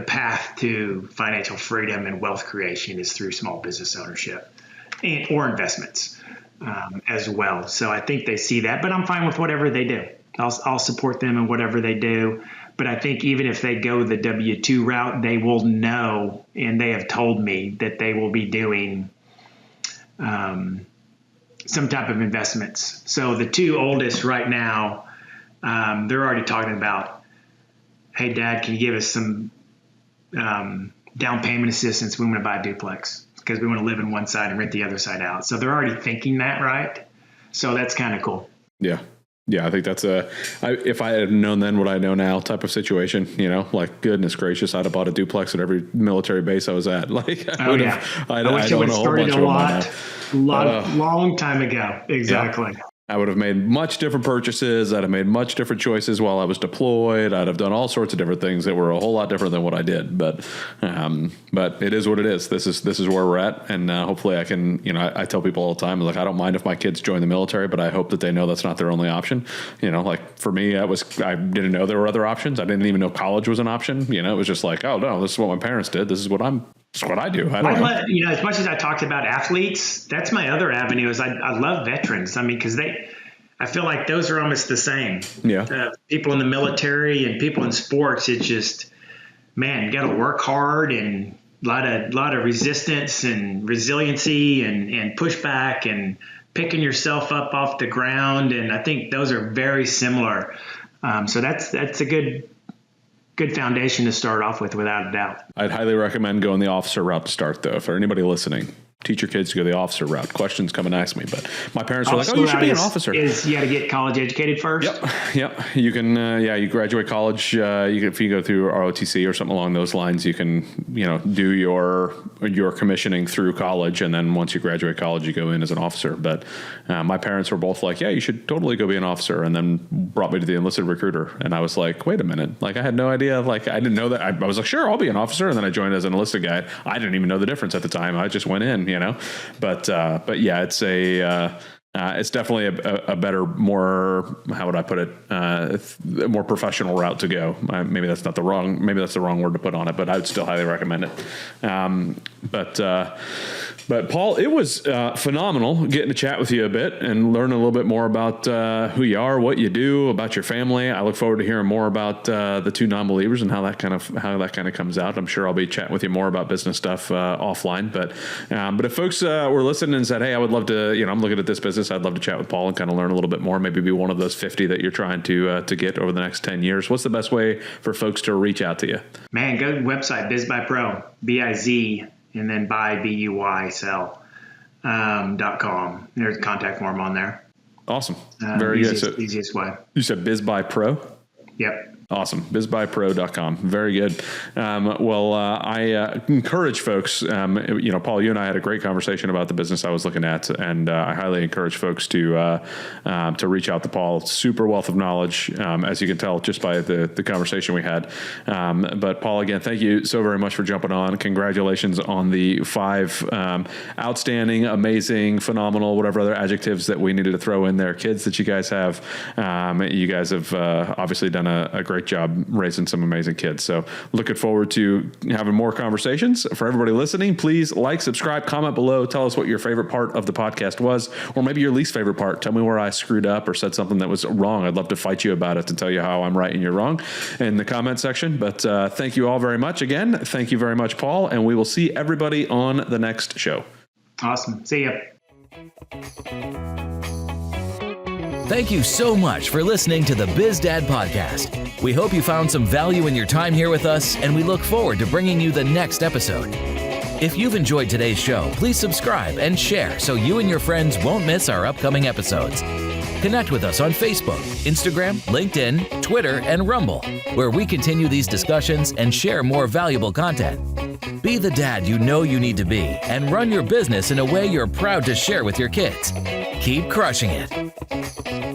path to financial freedom and wealth creation is through small business ownership or investments as well. So I think they see that, but I'm fine with whatever they do. I'll support them in whatever they do. But I think even if they go the W-2 route, they will know, and they have told me that they will be doing some type of investments. So the two oldest right now, they're already talking about, hey, Dad, can you give us some down payment assistance? We want to buy a duplex because we want to live in one side and rent the other side out. So they're already thinking that, right? So that's kind of cool. Yeah. Yeah, I think that's if I had known then what I know now type of situation, like goodness gracious, I'd have bought a duplex at every military base I was at. Like, I would have started a lot, long time ago. Exactly. I would have made much different purchases. I'd have made much different choices while I was deployed. I'd have done all sorts of different things that were a whole lot different than what I did. But it is what it is. This is where we're at, and hopefully I can. I tell people all the time, like, I don't mind if my kids join the military, but I hope that they know that's not their only option. Like for me, I didn't know there were other options. I didn't even know college was an option. It was just like, oh no, this is what my parents did. This is what I do. I don't know. As much as I talked about athletes, that's my other avenue. Is I love veterans. I mean, because I feel like those are almost the same. Yeah. People in the military and people in sports. It's just, man, you got to work hard and a lot of resistance and resiliency and pushback and picking yourself up off the ground. And I think those are very similar. So that's a good foundation to start off with, without a doubt. I'd highly recommend going the officer route to start, though. For anybody listening, teach your kids to go the officer route. Questions come and ask me, but my parents were like, "Oh, you should be an officer." You got to get college educated first. Yep. You can, you graduate college. If you go through ROTC or something along those lines, you can, do your commissioning through college, and then once you graduate college, you go in as an officer. But my parents were both like, "Yeah, you should totally go be an officer," and then brought me to the enlisted recruiter, and I was like, "Wait a minute!" Like, I had no idea. Like, I didn't know that. I was like, "Sure, I'll be an officer," and then I joined as an enlisted guy. I didn't even know the difference at the time. I just went in. But yeah, it's it's definitely a better, more, how would I put it? A more professional route to go. Maybe that's the wrong word to put on it, but I would still highly recommend it. But Paul, it was phenomenal getting to chat with you a bit and learn a little bit more about who you are, what you do, about your family. I look forward to hearing more about the two non-believers and how that kind of comes out. I'm sure I'll be chatting with you more about business stuff offline. But if folks were listening and said, "Hey, I would love to," I'm looking at this business, I'd love to chat with Paul and kind of learn a little bit more. Maybe be one of those 50 that you're trying to get over the next 10 years. What's the best way for folks to reach out to you? Man, go to the website, BizBuyPro, BIZ. And then buy, BUY, sell, .com. There's a contact form on there. Awesome. Very good. So easiest way. You said BizBuyPro? Yep. Awesome. BizBuyPro.com. Very good. I encourage folks, Paul, you and I had a great conversation about the business I was looking at, and I highly encourage folks to reach out to Paul. Super wealth of knowledge, as you can tell just by the conversation we had. But Paul, again, thank you so very much for jumping on. Congratulations on the 5 outstanding, amazing, phenomenal, whatever other adjectives that we needed to throw in there, kids that you guys have. You guys have obviously done a great job raising some amazing kids. So looking forward to having more conversations. For everybody listening, please like, subscribe, comment below. Tell us what your favorite part of the podcast was, or maybe your least favorite part. Tell me where I screwed up or said something that was wrong. I'd love to fight you about it and tell you how I'm right and you're wrong in the comment section. But thank you all very much. Again, thank you very much, Paul. And we will see everybody on the next show. Awesome. See ya. Thank you so much for listening to the BizDad Podcast. We hope you found some value in your time here with us, and we look forward to bringing you the next episode. If you've enjoyed today's show, please subscribe and share so you and your friends won't miss our upcoming episodes. Connect with us on Facebook, Instagram, LinkedIn, Twitter, and Rumble, where we continue these discussions and share more valuable content. Be the dad you know you need to be and run your business in a way you're proud to share with your kids. Keep crushing it.